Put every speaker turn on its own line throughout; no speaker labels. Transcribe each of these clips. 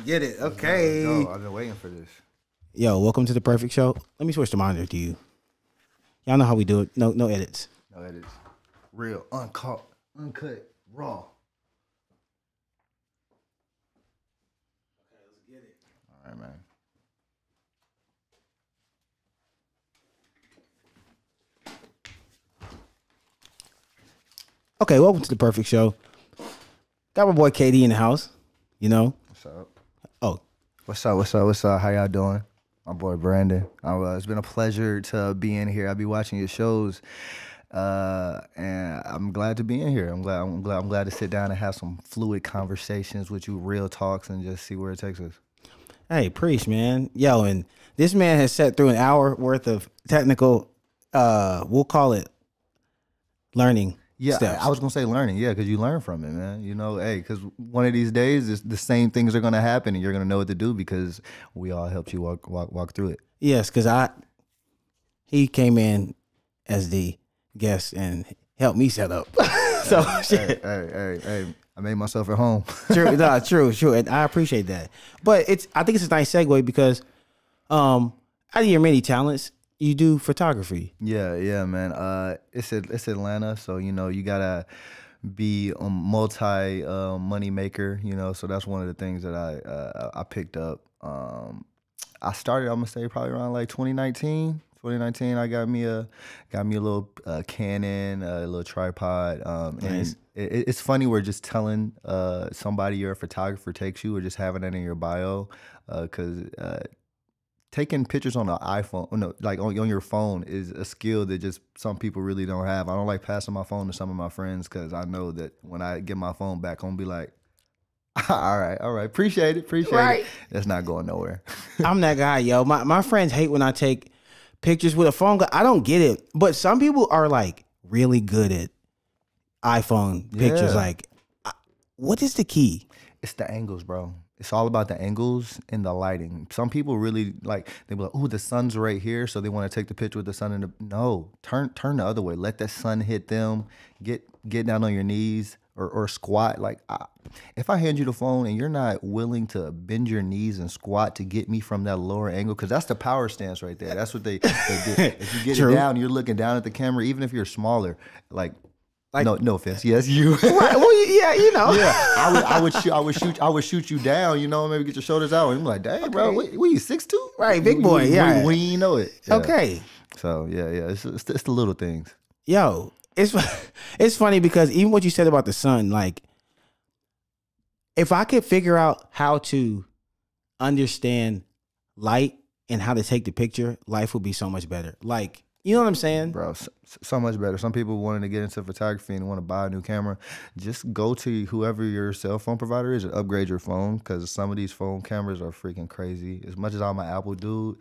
Get it. Okay.
Let's go. I've been waiting for this.
Yo, welcome to the perfect show. Let me switch the monitor to you. Y'all know how we do it. No edits.
No edits. Real, uncut, raw.
Okay, let's get it.
All right, man.
Okay, welcome to the perfect show. Got my boy KD in the house. You know.
What's up?
Oh,
What's up? How y'all doing? My boy Brandon. It's been a pleasure to be in here. I'll be watching your shows, and I'm glad to be in here. I'm glad to sit down and have some fluid conversations with you, real talks, and just see where it takes us.
hey, preach, man. Yo, and this man has sat through an hour worth of technical, we'll call it learning.
Yeah,
steps.
I was gonna say learning. Yeah, because you learn from it, man. You know, hey, because one of these days, the same things are gonna happen, and you're gonna know what to do because we all helped you walk through it.
Yes, because he came in as the guest and helped me set up. So shit.
Hey, I made myself at home.
True, no, true, and I appreciate that. But I think it's a nice segue because, out of your many talents, you do photography.
Yeah, man. It's Atlanta, so you know you gotta be a multi money maker. You know, so that's one of the things that I picked up. I started, I'm gonna say, probably around like 2019. 2019, I got me a little Canon, a little tripod.
Nice.
And it's funny where just telling somebody you're a photographer takes you, or just having that in your bio, because taking pictures on an iPhone, no, like on your phone, is a skill that just some people really don't have. I don't like passing my phone to some of my friends because I know that when I get my phone back, I'm gonna be like, all right, appreciate it.
Right.
That's not going nowhere.
I'm that guy, yo. My friends hate when I take pictures with a phone. I don't get it, but some people are like really good at iPhone pictures.
Yeah.
Like, what is the key?
It's the angles, bro. It's all about the angles and the lighting. Some people really like, they be like, "Ooh, the sun's right here," so they want to take the picture with the sun in the. No, turn the other way. Let that sun hit them. Get down on your knees or squat. Like, if I hand you the phone and you're not willing to bend your knees and squat to get me from that lower angle, because that's the power stance right there. That's what they do. If you get
True.
it down, you're looking down at the camera, even if you're smaller. Like no offense. Yes, you.
Right. Well, yeah, you know.
Yeah, I would shoot you down. You know, maybe get your shoulders out. And I'm like, dang, bro, what you 6'2"?
Right, big boy. Yeah.
When you know it. Yeah.
Okay.
So yeah, it's the little things.
Yo, it's funny because even what you said about the sun, like, if I could figure out how to understand light and how to take the picture, life would be so much better. Like, you know what I'm saying?
Bro, so much better. Some people wanting to get into photography and want to buy a new camera. Just go to whoever your cell phone provider is and upgrade your phone, because some of these phone cameras are freaking crazy. As much as I'm an Apple dude,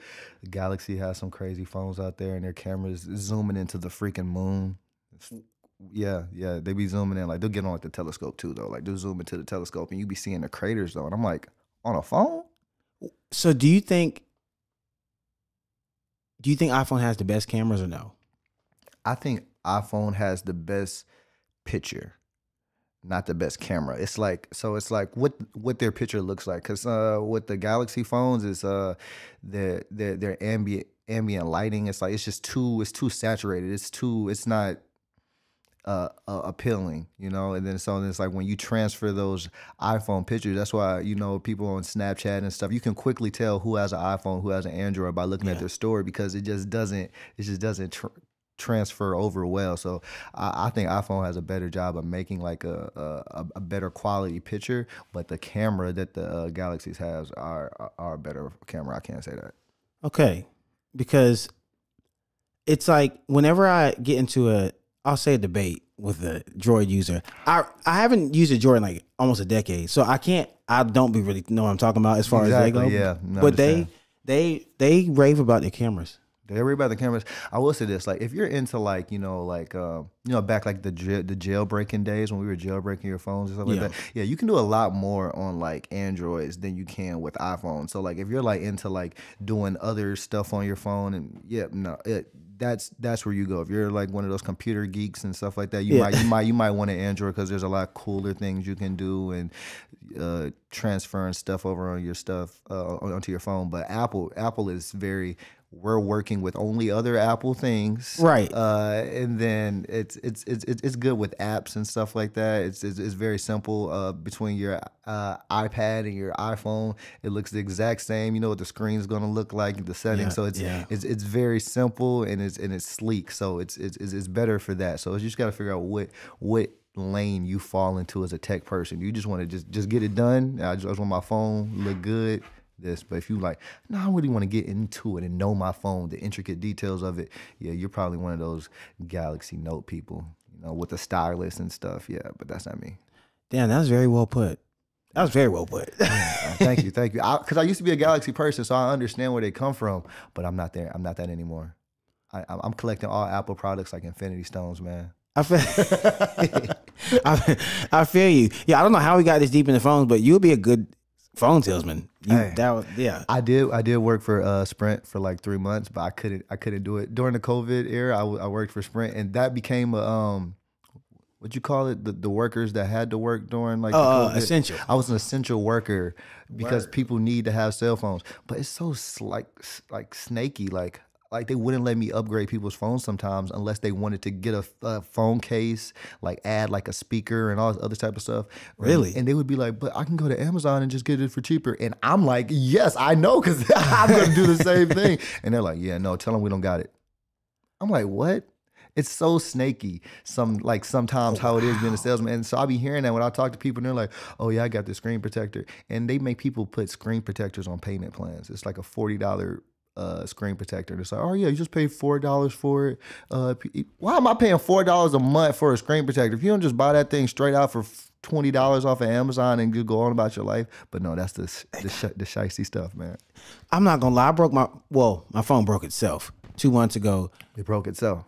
Galaxy has some crazy phones out there, and their cameras zooming into the freaking moon. Yeah, they be zooming in. Like, they'll get on like the telescope too, though. Like, they'll zoom into the telescope and you be seeing the craters, though. And I'm like, on a phone?
So do you think iPhone has the best cameras or no?
I think iPhone has the best picture, not the best camera. It's like what their picture looks like. Cause with the Galaxy phones, is their ambient lighting. It's like it's too saturated. It's not appealing, you know. And then so it's like when you transfer those iPhone pictures, that's why, you know, people on Snapchat and stuff, you can quickly tell who has an iPhone, who has an Android by looking at their story, because it just doesn't transfer over well. So I think iPhone has a better job of making like a better quality picture, but the camera that the Galaxies has are a better camera. I can't say that.
Okay, because it's like whenever I get into I'll say a debate with a Droid user. I haven't used a Droid in like almost a decade, so I don't really know what I'm talking about as far as they go.
Yeah,
but they rave about their cameras.
They worry about the cameras. I will say this: like, if you're into like, back like the jailbreaking days when we were jailbreaking your phones and stuff like that. Yeah, you can do a lot more on like Androids than you can with iPhones. So like, if you're like into like doing other stuff on your phone, and that's where you go. If you're like one of those computer geeks and stuff like that, you might want an Android because there's a lot cooler things you can do and transferring stuff over on your stuff onto your phone. But Apple is very. We're working with only other Apple things,
right?
And then it's good with apps and stuff like that. It's very simple. Between your iPad and your iPhone, it looks the exact same. You know what the screen is going to look like, the settings. So it's very simple and it's sleek. So it's better for that. So you just got to figure out what lane you fall into as a tech person. You just want to just get it done. I just want my phone look good. But if you like, no, I really want to get into it and know my phone, the intricate details of it. Yeah, you're probably one of those Galaxy Note people, you know, with the stylus and stuff. Yeah, but that's not me.
Damn, that was very well put. That was very well put.
Thank you. Because I used to be a Galaxy person, so I understand where they come from. But I'm not there. I'm not that anymore. I'm collecting all Apple products like Infinity Stones, man.
I feel, I feel you. Yeah, I don't know how we got this deep in the phones, but you'll be a good phone salesman. I
did work for Sprint for like 3 months, but I couldn't do it during the COVID era. I worked for Sprint, and that became a what you call it, the workers that had to work during like
essential.
I was an essential worker because people need to have cell phones, but it's so like snaky, like they wouldn't let me upgrade people's phones sometimes unless they wanted to get a phone case, like add like a speaker and all this other type of stuff.
Really?
And they would be like, but I can go to Amazon and just get it for cheaper. And I'm like, yes, I know, because I'm going to do the same thing. And they're like, yeah, no, tell them we don't got it. I'm like, what? It's so snaky. Sometimes how it is being a salesman. And so I'll be hearing that when I talk to people and they're like, oh yeah, I got the screen protector. And they make people put screen protectors on payment plans. It's like a $40 screen protector. And it's like, oh yeah, you just pay $4 for it. Why am I paying $4 a month for a screen protector? If you don't just buy that thing straight out for $20 off of Amazon and just go on about your life. But no, that's the shicey stuff, man.
I'm not gonna lie, my phone broke itself 2 months ago.
It broke itself.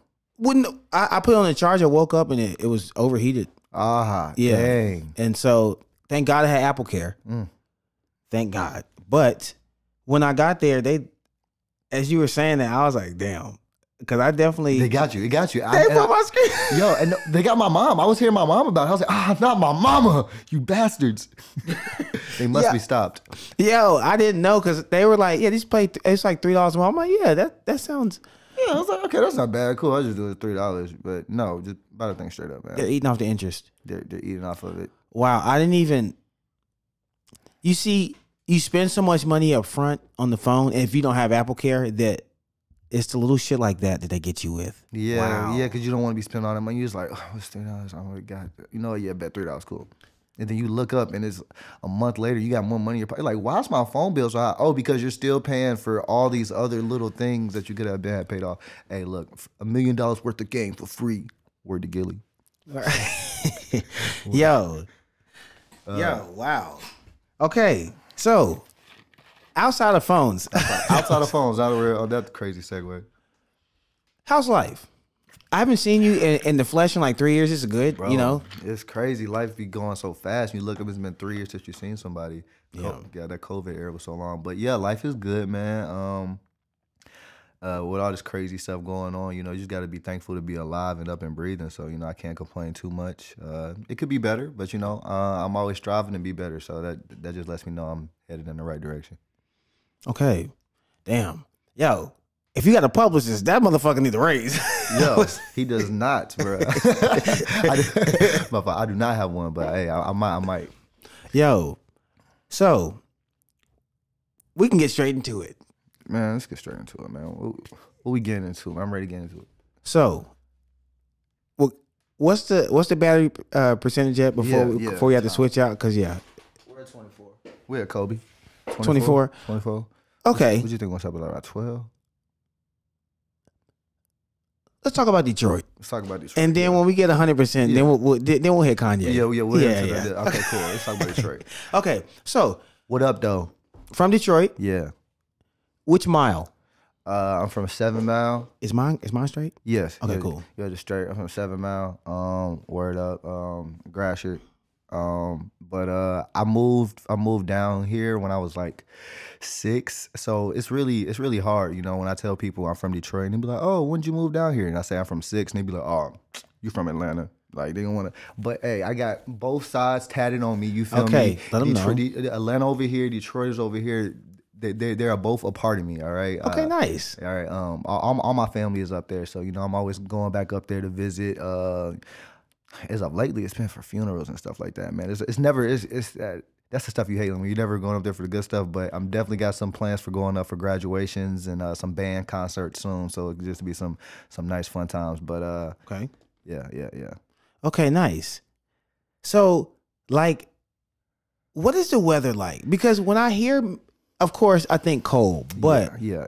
I put it on the charger, woke up and it was overheated.
Yeah. Dang.
And so thank God I had Apple Care. Thank God. But when I got there, as you were saying that, I was like, damn. Because I definitely...
They got you.
They broke my screen.
Yo, and they got my mom. I was hearing my mom about it. I was like, not my mama, you bastards. They must be stopped.
Yo, I didn't know because they were like, yeah, it's like $3 a month. I'm like, yeah, that sounds...
Yeah, I was like, okay, that's not bad. Cool, I just do it $3. But no, just buy the thing straight up, man.
They're eating off the interest.
They're eating off of it.
Wow, I didn't even... You see... You spend so much money up front on the phone, and if you don't have Apple Care, that it's the little shit like that they get you with.
Yeah, yeah, because you don't want to be spending all that money. You're just like, oh, it's $3. I already got it. You know, yeah, bet $3 cool. And then you look up, and it's a month later, you got more money in your pocket. Like, why is my phone bill so high? Oh, because you're still paying for all these other little things that you could have been paid off. Hey, look, $1 million worth of game for free. Word to Gilly.
Yo, wow. Okay. So, outside of phones.
That's a crazy segue.
How's life? I haven't seen you in the flesh in like 3 years. It's good,
bro,
you know?
It's crazy. Life be going so fast. You look up, it's been 3 years since you've seen somebody.
Yeah.
That COVID era was so long. But yeah, life is good, man. With all this crazy stuff going on, you know, you just got to be thankful to be alive and up and breathing. So, you know, I can't complain too much. It could be better, but, you know, I'm always striving to be better. So that just lets me know I'm headed in the right direction.
Okay. Damn. Yo, if you got a publicist, that motherfucker need a raise.
Yo, he does not, bro. I do not have one, but hey, I might.
Yo, so we can get straight into it.
Man, let's get straight into it, man. What we getting into? I'm ready to get into it.
So, what's the battery percentage at before we have to switch out? Because
we're at 24. We're at Kobe.
24. Okay.
What do you think? What's up with about 12?
Let's talk about Detroit.
Let's talk about Detroit.
And then when we get 100%, then we'll hit Kanye.
Yeah, we'll hit that. Okay, cool. Let's talk about Detroit.
Okay, so
what up, though?
From Detroit.
Yeah.
Which mile?
I'm from 7 Mile.
Is mine straight?
Yes.
Okay, cool.
Yeah, just straight. I'm from 7 Mile. Word up. Gratiot. But I moved down here when I was like 6. So it's really hard, you know, when I tell people I'm from Detroit and they be like, "Oh, when did you move down here?" And I say I'm from 6, and they be like, "Oh, you from Atlanta." Like they don't want to, but hey, I got both sides tatted on me. You feel me?
Let them know.
Atlanta over here, Detroit is over here. They are both a part of me. All right.
Okay, nice.
All right. All my family is up there, so you know I'm always going back up there to visit. As of lately, it's been for funerals and stuff like that, man. It's never that's the stuff you hate when you're never going up there for the good stuff. But I'm definitely got some plans for going up for graduations and some band concerts soon. So it just to be some nice fun times. But
Okay.
yeah.
Okay, nice. So, like, what is the weather like? Because when I hear, of course, I think cold, but
yeah.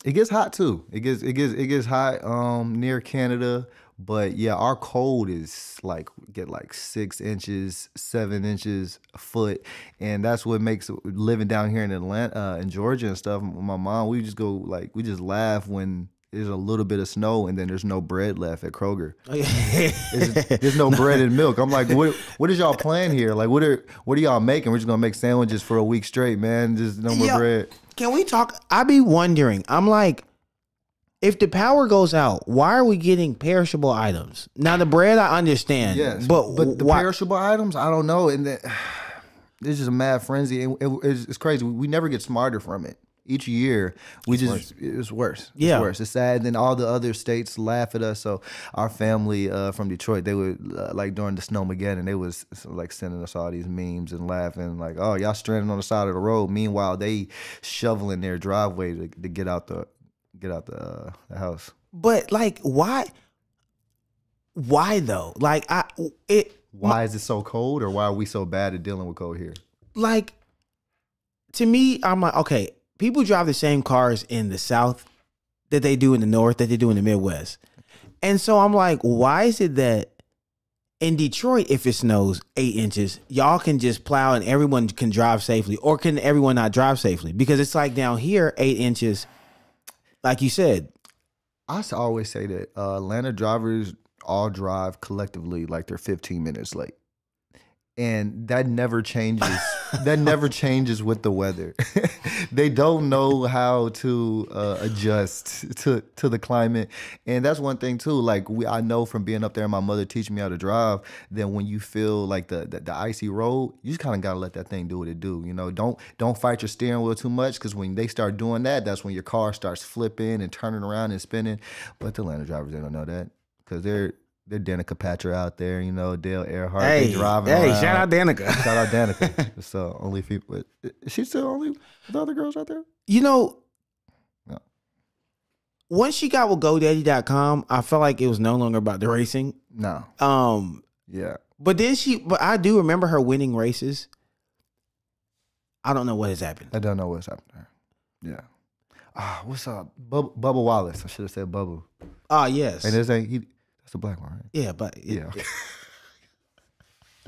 It gets hot too. It gets hot near Canada, but yeah, our cold is like get like 6 inches, 7 inches, a foot, and that's what makes living down here in Atlanta, in Georgia and stuff. With my mom, we just laugh when there's a little bit of snow and then there's no bread left at Kroger. There's no bread and milk. I'm like, what is y'all plan here? Like, what are y'all making? We're just gonna make sandwiches for a week straight, man. Just no more bread.
Can we talk? I be wondering. I'm like, if the power goes out, why are we getting perishable items? Now the bread, I understand.
Yes,
but
the perishable items, I don't know. And it's just a mad frenzy. It's crazy. We never get smarter from it. Each year, it's worse.
Yeah.
It's worse. It's sad. And then all the other states laugh at us. So our family from Detroit, they would like during the Snowmageddon, they was like sending us all these memes and laughing like, "Oh, y'all stranded on the side of the road." Meanwhile, they shoveling their driveway to get out the house.
But like, why? Why though? Like,
Why is it so cold, or why are we so bad at dealing with cold here?
Like, to me, I'm like, okay. People drive the same cars in the South that they do in the North, that they do in the Midwest. And so I'm like, why is it that in Detroit, if it snows 8 inches, y'all can just plow and everyone can drive safely? Or can everyone not drive safely? Because it's like down here, 8 inches, like you said.
I always say that Atlanta drivers all drive collectively like they're 15 minutes late. And that never changes. That never changes with the weather. They don't know how to adjust to the climate, and that's one thing too. Like I know from being up there, and my mother teaching me how to drive. That when you feel like the icy road, you just kind of gotta let that thing do what it do. You know, don't fight your steering wheel too much, because when they start doing that, that's when your car starts flipping and turning around and spinning. But the Atlanta drivers, they don't know that, because they're Danica Patrick out there, you know, Dale Earnhardt.
Hey,
they driving around.
Shout out Danica.
Shout out Danica. So only people. Is she still only with the other girls out there?
You know,
no.
Once she got with GoDaddy.com, I felt like it was no longer about the racing.
No. Yeah.
But I do remember her winning races. I don't know what has happened.
I don't know what's happening. Yeah. What's up? Bubba Wallace. I should have said Bubba.
Yes.
And that's the black one, right?
Yeah, but
yeah.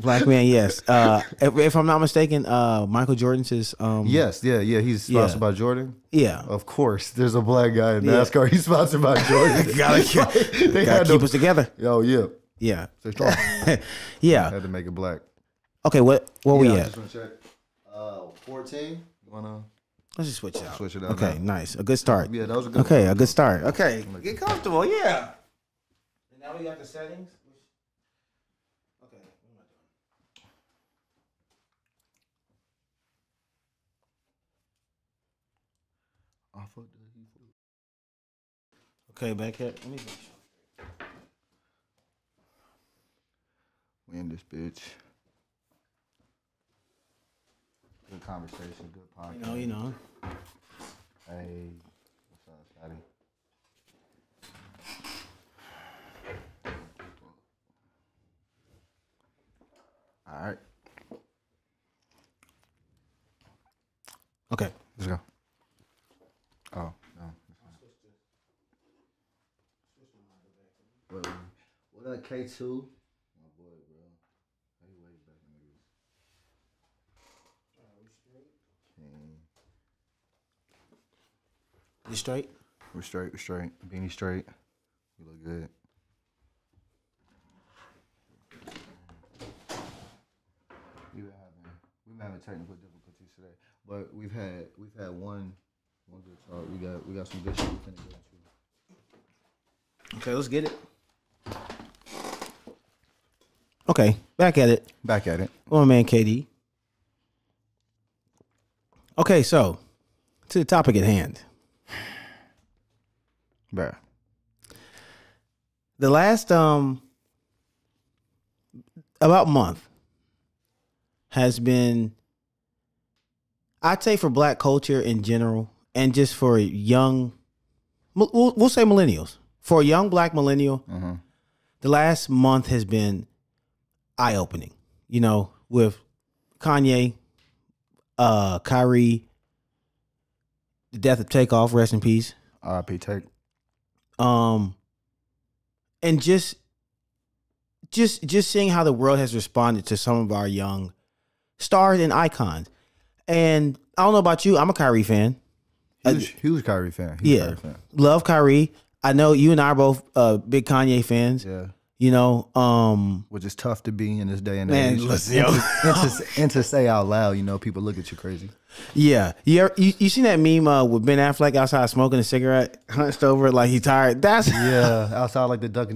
Black man, yes. If I'm not mistaken, Michael Jordan's his.
Yes, yeah. He's sponsored by Jordan.
Yeah,
of course. There's a black guy in NASCAR. He's sponsored by Jordan.
gotta keep us together.
Oh yeah,
yeah.
Stay strong.
Yeah,
had to make it black.
Okay, what we at?
I just want to check. 14. You wanna?
Let's just switch it out.
Switch it out.
Okay, nice. A good start.
Yeah, that was a good.
Okay, a good start. Okay, get comfortable. Yeah. And now we got the settings. Okay, what am I doing? Okay, back here. Let me make sure.
We in this bitch. Good conversation, good podcast.
You know.
Hey, what's up, Scotty? All right.
Okay.
Let's go. Oh, no. What up, K2? My boy, bro. How you way back, niggas?
You straight?
We're straight. Beanie straight. You look good. We've been having technical difficulties today, but we've had one good talk. We got some good shit we finna get into.
Okay, let's get it. Okay, back at it. Oh man, KD. Okay, so to the topic at hand.
Bruh.
The last about month has been, I'd say, for black culture in general, and just for young, we'll say millennials. For a young black millennial, the last month has been eye-opening. You know, with Kanye, Kyrie, the death of Takeoff, rest in peace.
R.I.P. Take.
And just seeing how the world has responded to some of our young stars and icons. And I don't know about you, I'm a Kyrie fan.
Huge Kyrie fan.
Kyrie fan. Love Kyrie. I know you and I are both big Kanye fans.
Yeah.
You know,
which is tough to be in this day and
man,
age.
listen,
and to say out loud, you know, people look at you crazy.
Yeah. You seen that meme with Ben Affleck outside smoking a cigarette, hunched over like he's tired? That's
outside like the duck.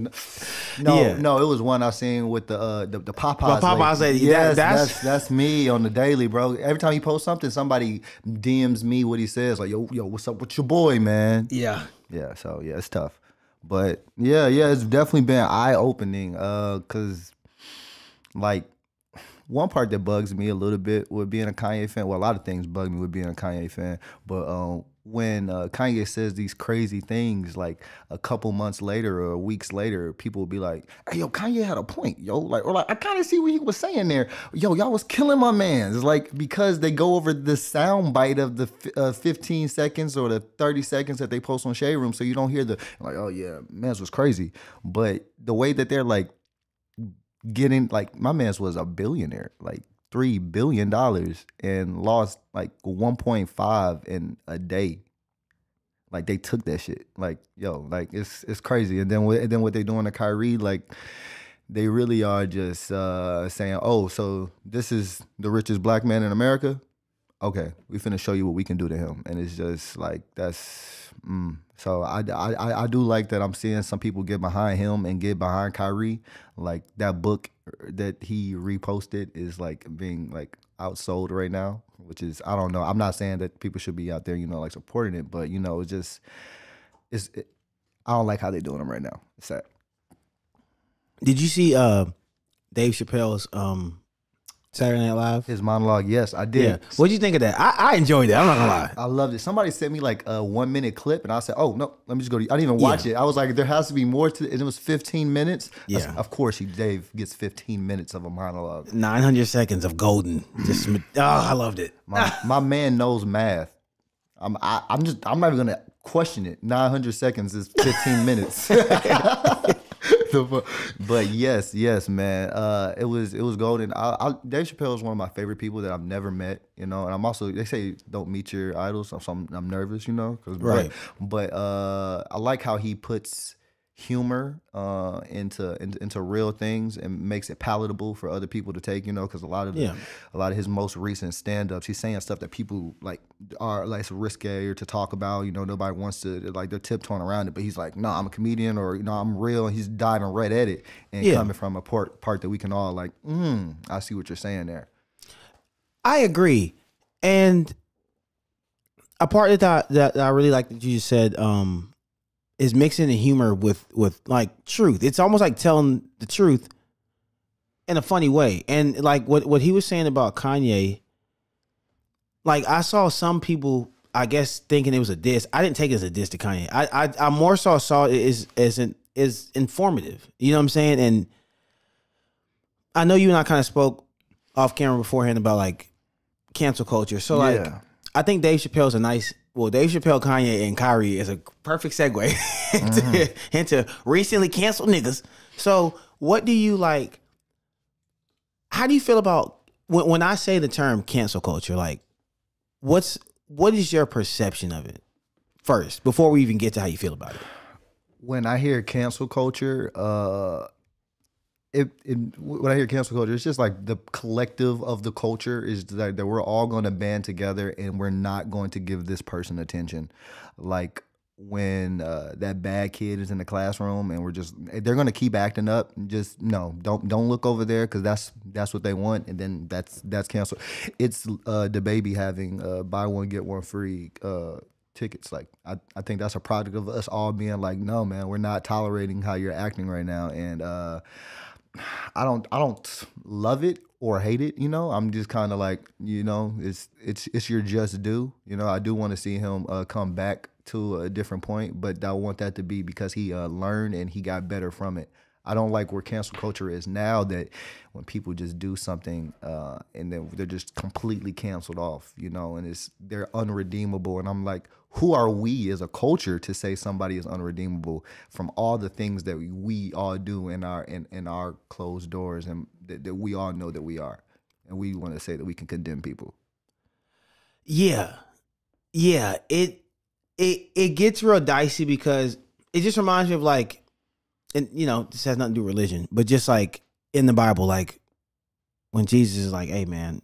No, it was one I seen with the Popeyes.
Popeyes lady.
Yes, that's me on the daily, bro. Every time he posts something, somebody DMs me what he says, like, yo, what's up with your boy, man?
Yeah.
Yeah, so yeah, it's tough. But yeah, it's definitely been eye-opening, cause like one part that bugs me a little bit with being a Kanye fan, well, a lot of things bug me with being a Kanye fan, but when Kanye says these crazy things, like a couple months later or weeks later, people will be like, hey, yo, Kanye had a point, yo. Or I kind of see what he was saying there. Yo, y'all was killing my man. It's like, because they go over the sound bite of the 15 seconds or the 30 seconds that they post on Shade Room, so you don't hear the, like, oh yeah, man's was crazy. But the way that they're like getting, like, my man's was a billionaire, like $3 billion and lost like 1.5 in a day. Like, they took that shit. Like, yo, like it's crazy. And then what they doing to Kyrie, like, they really are just saying, oh, so this is the richest black man in America? Okay, we finna show you what we can do to him. And it's just like, that's so I do like that I'm seeing some people get behind him and get behind Kyrie. Like, that book that he reposted is like being like outsold right now, which is, I don't know. I'm not saying that people should be out there, you know, like supporting it, but you know, I don't like how they're doing them right now. It's sad.
Did you see Dave Chappelle's Saturday Night Live?
His monologue, yes, I did.
Yeah. What'd you think of that? I enjoyed that. I'm not gonna lie.
I loved it. Somebody sent me like a 1 minute clip, and I said, "Oh no, let me just go." I didn't even watch it. I was like, "There has to be more to it." And it was 15 minutes.
Yeah,
of course, Dave gets 15 minutes of a monologue.
900 seconds of golden. Just I loved it.
My man knows math. I'm not even gonna question it. 900 seconds is 15 minutes. But yes, man. It was golden. Dave Chappelle is one of my favorite people that I've never met, you know. And I'm also, they say don't meet your idols, so I'm nervous, you know.
Right.
But I like how he puts humor into real things and makes it palatable for other people to take, you know, because a lot of his most recent stand-ups, he's saying stuff that people like are like risque or to talk about, you know, nobody wants to, like, they're tiptoeing around it, but he's like, no, I'm a comedian, or, you know, I'm real, and he's diving right at it and coming from a part that we can all like, I see what you're saying there.
I agree. And a part that I really like that you just said, is mixing the humor with like truth. It's almost like telling the truth in a funny way. And like what he was saying about Kanye, like, I saw some people, I guess, thinking it was a diss. I didn't take it as a diss to Kanye. I more so saw it as informative. You know what I'm saying? And I know you and I kind of spoke off camera beforehand about like cancel culture. So like, I think Dave Chappelle's Dave Chappelle, Kanye, and Kyrie is a perfect segue into recently canceled niggas. So what do you like? How do you feel about when I say the term cancel culture? Like, what is your perception of it first, before we even get to how you feel about it?
When I hear cancel culture, when I hear cancel culture, it's just like the collective of the culture is that we're all going to band together and we're not going to give this person attention. Like when that bad kid is in the classroom and they're going to keep acting up. Just no, don't look over there because that's what they want, and then that's canceled. It's the baby having buy one get one free. Tickets. Like I think that's a product of us all being like, no man, we're not tolerating how you're acting right now, and I don't love it or hate it, I'm just kind of like, it's your just due. I do want to see him come back to a different point, but I want that to be because he learned and he got better from it. I don't like where cancel culture is now, that when people just do something and then they're just completely canceled off, and they're unredeemable. And I'm like, who are we as a culture to say somebody is unredeemable from all the things that we all do in our closed doors and that we all know that we are, and we want to say that we can condemn people?
Yeah, it gets real dicey because it just reminds me of like. And this has nothing to do with religion, but just like in the Bible, like when Jesus is like, "Hey, man,"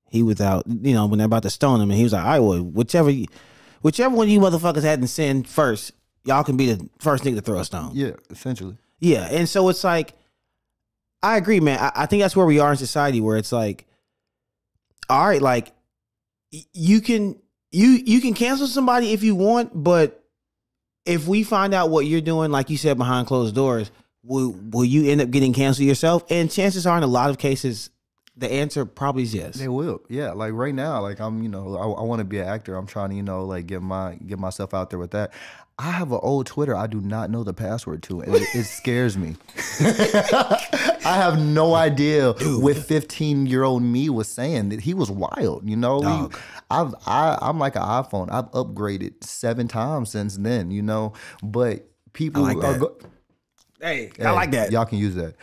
he without, when they're about to stone him, and he was like, "I will, whichever one of you motherfuckers hadn't sinned first, y'all can be the first nigga to throw a stone."
Yeah, essentially.
Yeah, and so it's like, I agree, man. I think that's where we are in society, where it's like, all right, like you can cancel somebody if you want, but if we find out what you're doing, like you said, behind closed doors, will you end up getting canceled yourself? And chances are, in a lot of cases, the answer probably is yes.
They will. Yeah. Like right now, like I'm, I want to be an actor. I'm trying to, like get myself out there with that. I have an old Twitter I do not know the password to, and it scares me. I have no idea what 15-year-old me was saying. That he was wild, I'm like an iPhone. I've upgraded 7 times since then, but people
I like that. Hey, I like that.
Y'all can use that.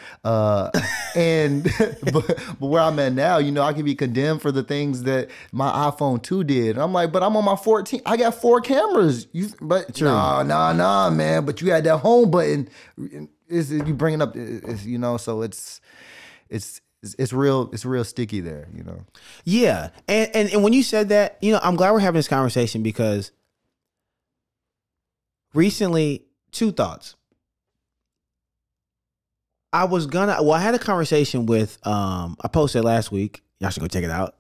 But where I'm at now, I can be condemned for the things that my iPhone 2 did. And I'm like, but I'm on my 14. I got 4 cameras. Nah, man. But you had that home button. You bring it up, so it's real sticky there,
Yeah. And when you said that, I'm glad we're having this conversation because recently, 2 thoughts. I had a conversation with, I posted last week. Y'all should go check it out.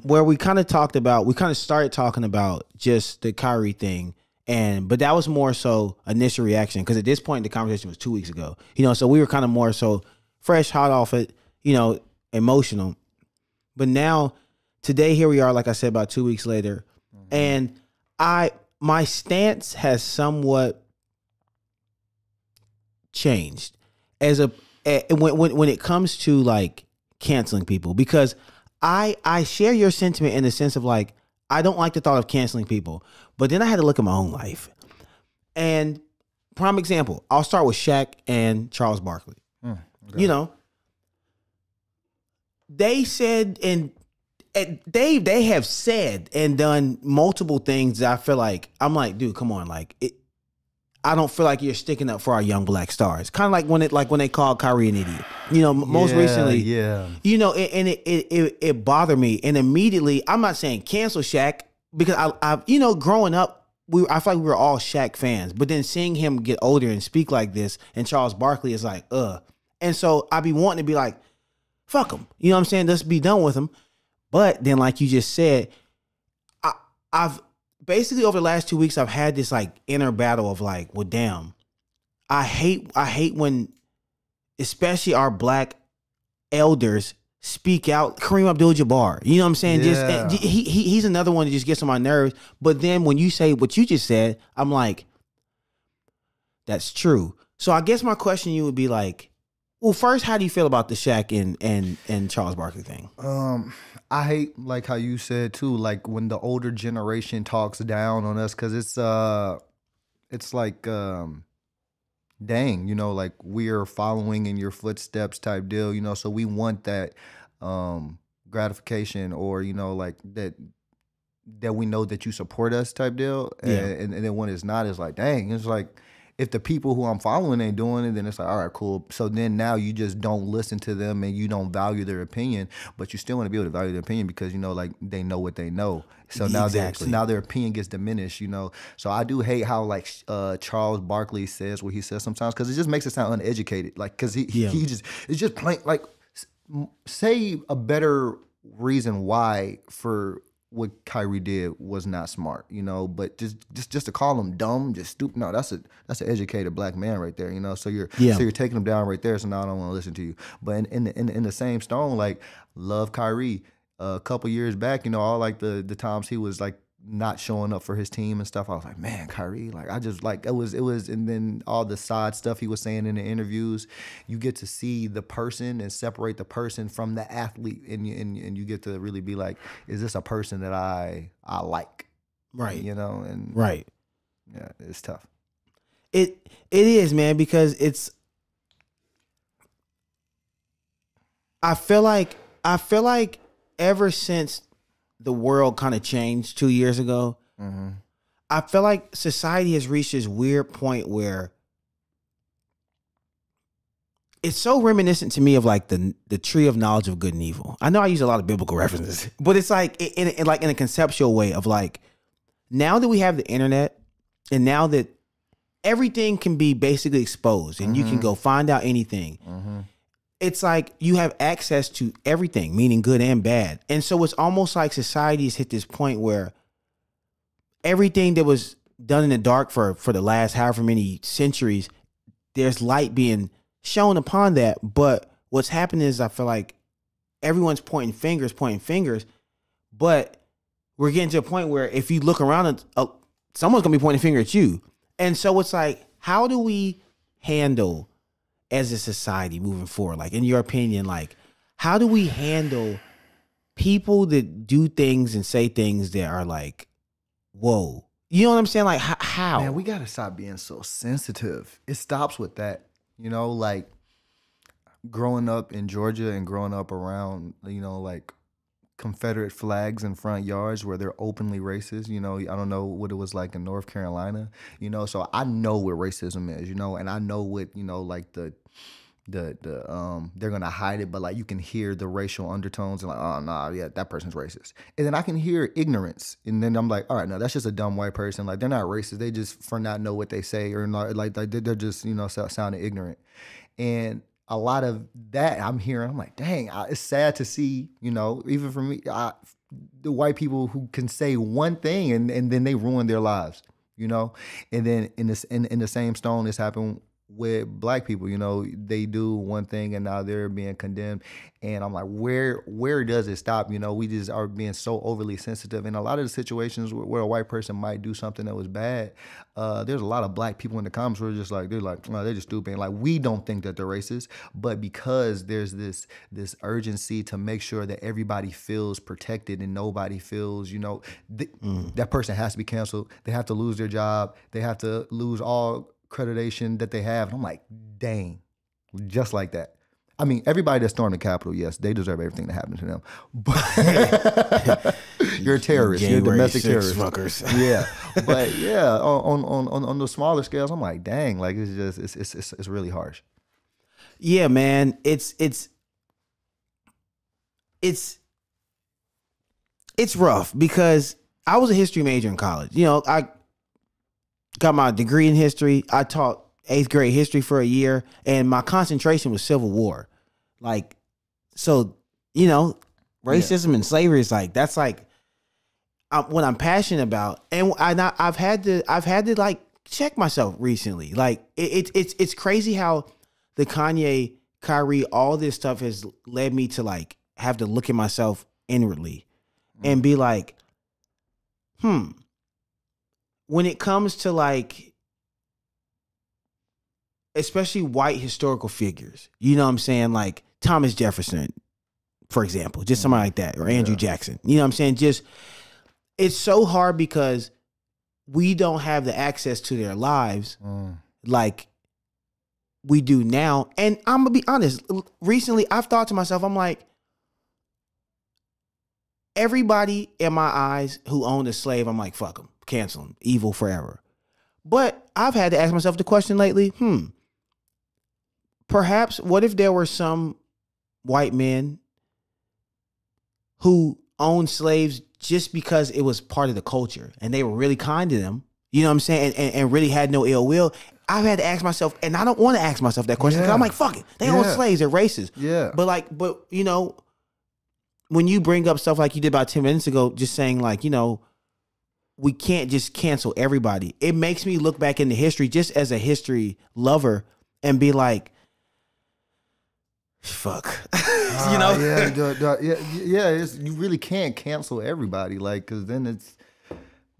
Where we kind of started talking about just the Kyrie thing. But that was more so initial reaction. Cause at this point, the conversation was 2 weeks ago, so we were kind of more so fresh, hot off it, emotional. But now today, here we are, like I said, about 2 weeks later. Mm-hmm. And my stance has somewhat changed when it comes to like canceling people, because I share your sentiment in the sense of like, I don't like the thought of canceling people, but then I had to look at my own life. And prime example, I'll start with Shaq and Charles Barkley. Okay. They said, and they have said and done multiple things that I feel like, I'm like, dude, come on, like I don't feel like you're sticking up for our young black stars. Kind of like when they called Kyrie an idiot. Most recently.
Yeah.
And it bothered me. And immediately, I'm not saying cancel Shaq, because I growing up, I feel like we were all Shaq fans. But then seeing him get older and speak like this, and Charles Barkley is like, ugh. And so I be wanting to be like, fuck him. You know what I'm saying? Let's be done with him. But then, like you just said, I've basically over the last 2 weeks, I've had this like inner battle of like, well, damn, I hate when, especially our black elders, speak out. Kareem Abdul-Jabbar, you know what I'm saying?
Yeah.
Just he's another one that just gets on my nerves. But then when you say what you just said, I'm like, that's true. So I guess my question to you would be like, well, first, how do you feel about the Shaq and Charles Barkley thing?
I hate like how you said too, like when the older generation talks down on us, because it's like dang, like we are following in your footsteps type deal, so we want that gratification, or like that we know that you support us type deal.
Yeah.
And then when it's not, it's like, dang, it's like if the people who I'm following ain't doing it, then it's like, all right, cool. So then now you just don't listen to them and you don't value their opinion, but you still want to be able to value their opinion because, you know, like they know what they know. So now their opinion gets diminished, you know. So I do hate how like Charles Barkley says what he says sometimes because it just makes it sound uneducated. Like, because he just, it's just plain, like, say a better reason why for what Kyrie did was not smart, you know, but just to call him dumb, just stupid. No, that's an educated black man right there, you know. So you're taking him down right there. So now I don't want to listen to you. But in the same stone, like, love Kyrie. A couple years back, you know, all like the times he was like not showing up for his team and stuff, I was like, man, Kyrie, like, I just like it was, and then all the side stuff he was saying in the interviews, you get to see the person and separate the person from the athlete, and you get to really be like, is this a person that I like,
right?
You know, and
right,
yeah, it's tough.
It is, man, because it's. I feel like ever since the world kind of changed 2 years ago, I feel like society has reached this weird point where it's so reminiscent to me of like the tree of knowledge of good and evil. I know I use a lot of biblical references, but it's like in a conceptual way of like, now that we have the internet and now that everything can be basically exposed and you can go find out anything. It's like you have access to everything, meaning good and bad. And so it's almost like society has hit this point where everything that was done in the dark for the last however many centuries, there's light being shown upon that. But what's happening is I feel like everyone's pointing fingers, but we're getting to a point where if you look around, someone's going to be pointing a finger at you. And so it's like, how do we handle as a society moving forward? Like, in your opinion, like, how do we handle people that do things and say things that are like, whoa, you know what I'm saying? Like, how?
Man, we got to stop being so sensitive. It stops with that, you know, like growing up in Georgia and growing up around, you know, like Confederate flags in front yards where they're openly racist. You know, I don't know what it was like in North Carolina, you know, so I know what racism is, you know, and I know what, you know, like they're gonna hide it, but like you can hear the racial undertones and like, oh nah, yeah, that person's racist. And then I can hear ignorance, and then I'm like, all right, no, that's just a dumb white person. Like, they're not racist, they just for not know what they say, or not, like they're just, you know, sounding ignorant. And a lot of that I'm hearing, I'm like, dang, it's sad to see, you know, even for me, the white people who can say one thing and then they ruin their lives, you know. And then in the same stone, this happened with black people, you know, they do one thing and now they're being condemned. And I'm like, where does it stop? You know, we just are being so overly sensitive. And a lot of the situations where a white person might do something that was bad, there's a lot of black people in the comments who are just like, they're like, no, they're just stupid. And like, we don't think that they're racist, but because there's this urgency to make sure that everybody feels protected and nobody feels, you know, that person has to be canceled. They have to lose their job. They have to lose all accreditation that they have. And I'm like, dang, just like that. I mean, everybody that stormed the Capitol, yes, they deserve everything that happened to them. But you're a terrorist. You're a domestic terrorist. Fuckers. Yeah. But yeah, on the smaller scales, I'm like, dang, like it's really harsh.
Yeah, man. It's rough because I was a history major in college. You know, I got my degree in history. I taught 8th grade history for a year, and my concentration was Civil War. Like, so, you know, racism and slavery is like, that's like what I'm passionate about. And I've had to like check myself recently. Like, it's crazy how the Kanye, Kyrie, all this stuff has led me to like have to look at myself inwardly and be like, when it comes to like, especially white historical figures, you know what I'm saying? Like Thomas Jefferson, for example, just somebody like that, or Andrew Jackson, you know what I'm saying? Just, it's so hard because we don't have the access to their lives like we do now. And I'm gonna be honest, recently I've thought to myself, I'm like, everybody in my eyes who owned a slave, I'm like, fuck them, cancel them, evil forever. But I've had to ask myself the question lately, perhaps what if there were some white men who owned slaves just because it was part of the culture and they were really kind to them, you know what I'm saying, and really had no ill will. I've had to ask myself, and I don't want to ask myself that question because I'm like, fuck it, they own slaves, they're racist.
Yeah.
But you know, when you bring up stuff like you did about 10 minutes ago, just saying like, you know, we can't just cancel everybody. It makes me look back into history just as a history lover and be like, fuck, you know?
You really can't cancel everybody, like, because then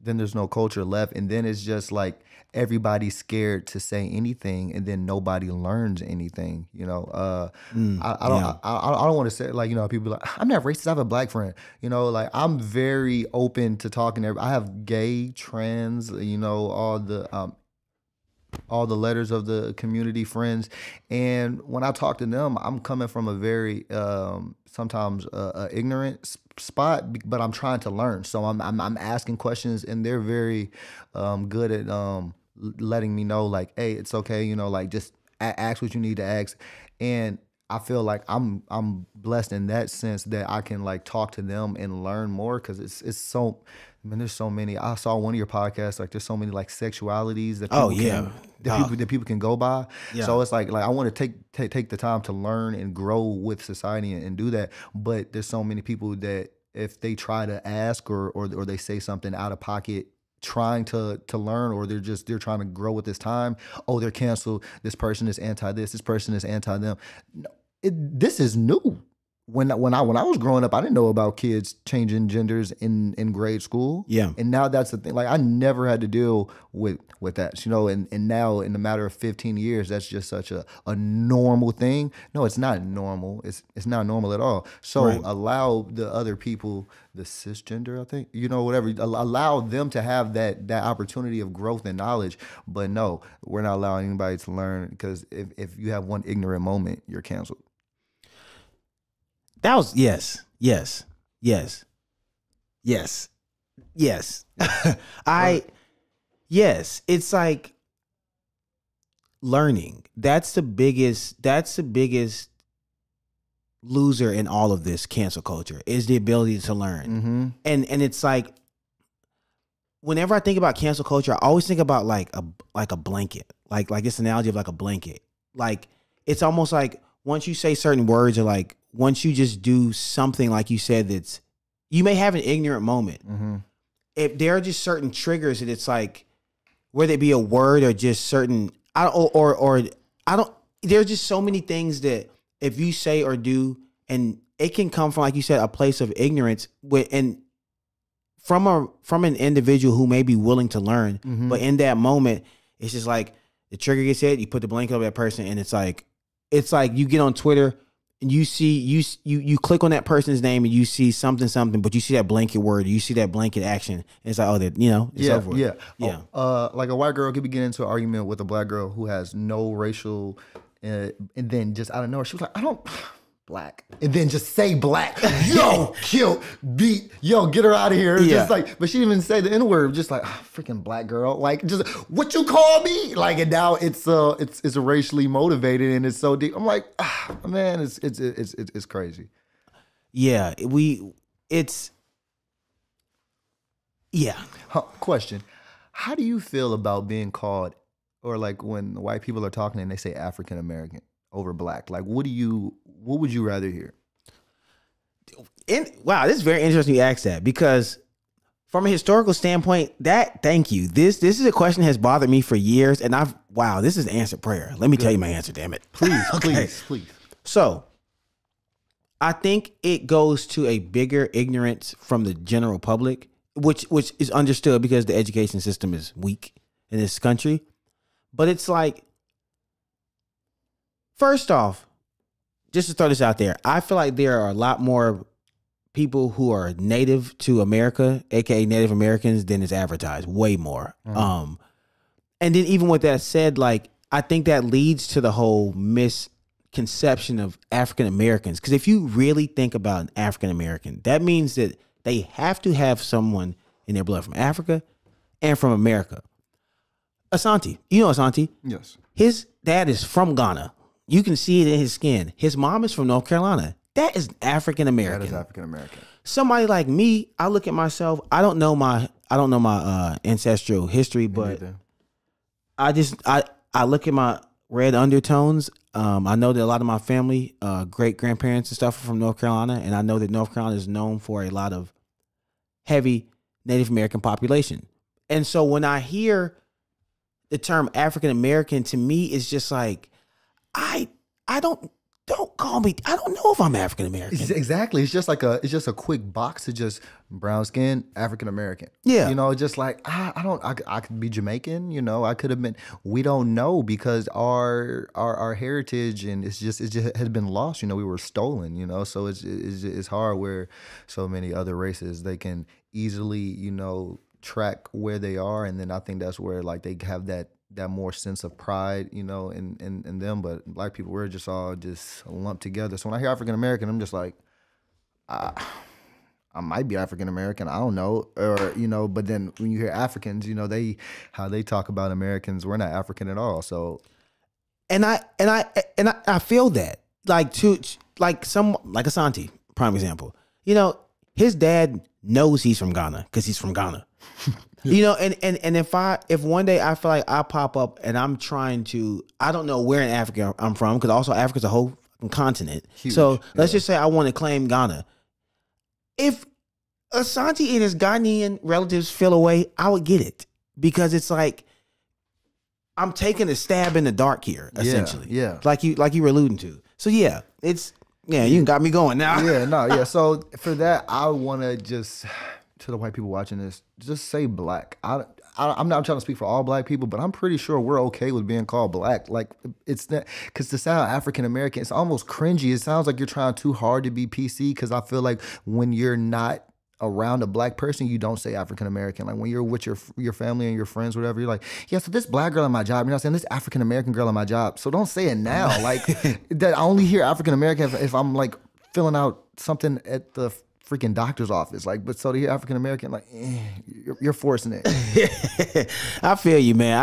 there's no culture left, and then it's just like everybody's scared to say anything, and then nobody learns anything. You know, I don't want to say, like, you know, people be like, I'm not racist, I have a black friend. You know, like, I'm very open to talking to everybody. I have gay, trans, you know, all the letters of the community friends, and when I talk to them, I'm coming from a very sometimes ignorant spot, but I'm trying to learn. So I'm asking questions, and they're very good at letting me know, like, hey, it's okay, you know, like, just ask what you need to ask. And I feel like I'm blessed in that sense that I can, like, talk to them and learn more, because it's so, I mean, there's so many. I saw one of your podcasts, like, there's so many, like, sexualities that people can go by. Yeah. So it's like I want to take the time to learn and grow with society and do that. But there's so many people that if they try to ask or they say something out of pocket, trying to learn, or they're trying to grow with this time, oh, they're canceled. This person is anti this person is anti them. No, this is new. When I was growing up, I didn't know about kids changing genders in grade school. Yeah. And now that's the thing. Like, I never had to deal with that, you know, and now in a matter of 15 years, that's just such a normal thing. No, it's not normal. It's not normal at all. So allow the other people, the cisgender, I think, you know, whatever, allow them to have that opportunity of growth and knowledge. But no, we're not allowing anybody to learn, because if you have one ignorant moment, you're canceled.
That was yes. It's like learning. That's the biggest loser in all of this cancel culture, is the ability to learn. Mm-hmm. And it's like, whenever I think about cancel culture, I always think about like a blanket, like this analogy of like a blanket. Like, it's almost like once you say certain words, or like once you just do something, like you said, that's, you may have an ignorant moment. Mm-hmm. If there are just certain triggers that it's like, whether it be a word or just certain, there's just so many things that if you say or do, and it can come from, like you said, a place of ignorance, and from an individual who may be willing to learn, mm-hmm. but in that moment, it's just like the trigger gets hit, you put the blanket over that person, and it's like you get on Twitter and you see you click on that person's name and you see something, but you see that blanket word, you see that blanket action, and it's like, oh, that, you know, it's over. Yeah.
Like a white girl could be getting into an argument with a black girl who has no racial, and then just out of nowhere, she was like, I don't black, and then just say black, yo, kill, beat, yo, get her out of here. Yeah. Just like, but she didn't even say the N-word, just like, freaking black girl, like, just what you call me, like, and now it's racially motivated, and it's so deep. I'm like, man, it's crazy.
Yeah,
Question: how do you feel about being called, or like when white people are talking and they say African American over black? Like, what would you rather hear?
Wow, this is very interesting you asked that, because from a historical standpoint, thank you. This is a question that has bothered me for years, and this is answered prayer. Let me tell you my answer, damn it.
Please,
okay.
please.
So, I think it goes to a bigger ignorance from the general public, which is understood because the education system is weak in this country. But it's like, first off, just to throw this out there, I feel like there are a lot more people who are native to America, aka Native Americans, than is advertised. Way more. Mm. And then even with that said, like, I think that leads to the whole misconception of African Americans. Because if you really think about an African American, that means that they have to have someone in their blood from Africa and from America. Asante. You know Asante.
Yes.
His dad is from Ghana. You can see it in his skin. His mom is from North Carolina. That is African
That
American.
is African American.
Somebody like me, I look at myself. I don't know my ancestral history, but I look at my red undertones. I know that a lot of my family, great grandparents and stuff are from North Carolina, and I know that North Carolina is known for a lot of heavy Native American population. And so when I hear the term African American, to me, it's just like I don't call me. I don't know if I'm African American.
Exactly. It's just a quick box to just brown skin, African American.
Yeah.
You know, just like I could be Jamaican, you know, I could have been, we don't know because our heritage and it just has been lost, you know, we were stolen, you know, so it's hard where so many other races, they can easily, you know, track where they are. And then I think that's where like they have that more sense of pride, you know, in them. But black people, we're just all just lumped together. So when I hear African American, I'm just like, I might be African American, I don't know, or you know. But then when you hear Africans, you know, how they talk about Americans, we're not African at all. So, and
I feel that like Asante, prime example. You know, his dad knows he's from Ghana because he's from Ghana. You know, and if one day I feel like I pop up and I'm trying to, I don't know where in Africa I'm from, because also Africa's a whole continent. Huge. So let's just say I want to claim Ghana. If Asante and his Ghanaian relatives feel away, I would get it, because it's like I'm taking a stab in the dark here, essentially.
Yeah.
Like you were alluding to. So yeah, you got me going now.
Yeah. So for that, I want to just, to the white people watching this, just say black. I'm not trying to speak for all black people, but I'm pretty sure we're okay with being called black. Like, it's that, because to sound African American, it's almost cringy. It sounds like you're trying too hard to be PC, because I feel like when you're not around a black person, you don't say African American. Like when you're with your family and your friends, whatever, you're like, yeah, so this black girl at my job, you're not saying this African American girl at my job. So don't say it now. Like that, I only hear African American if I'm like filling out something at the freaking doctor's office. Like, but so to hear African American, like, you're forcing it.
I feel you, man.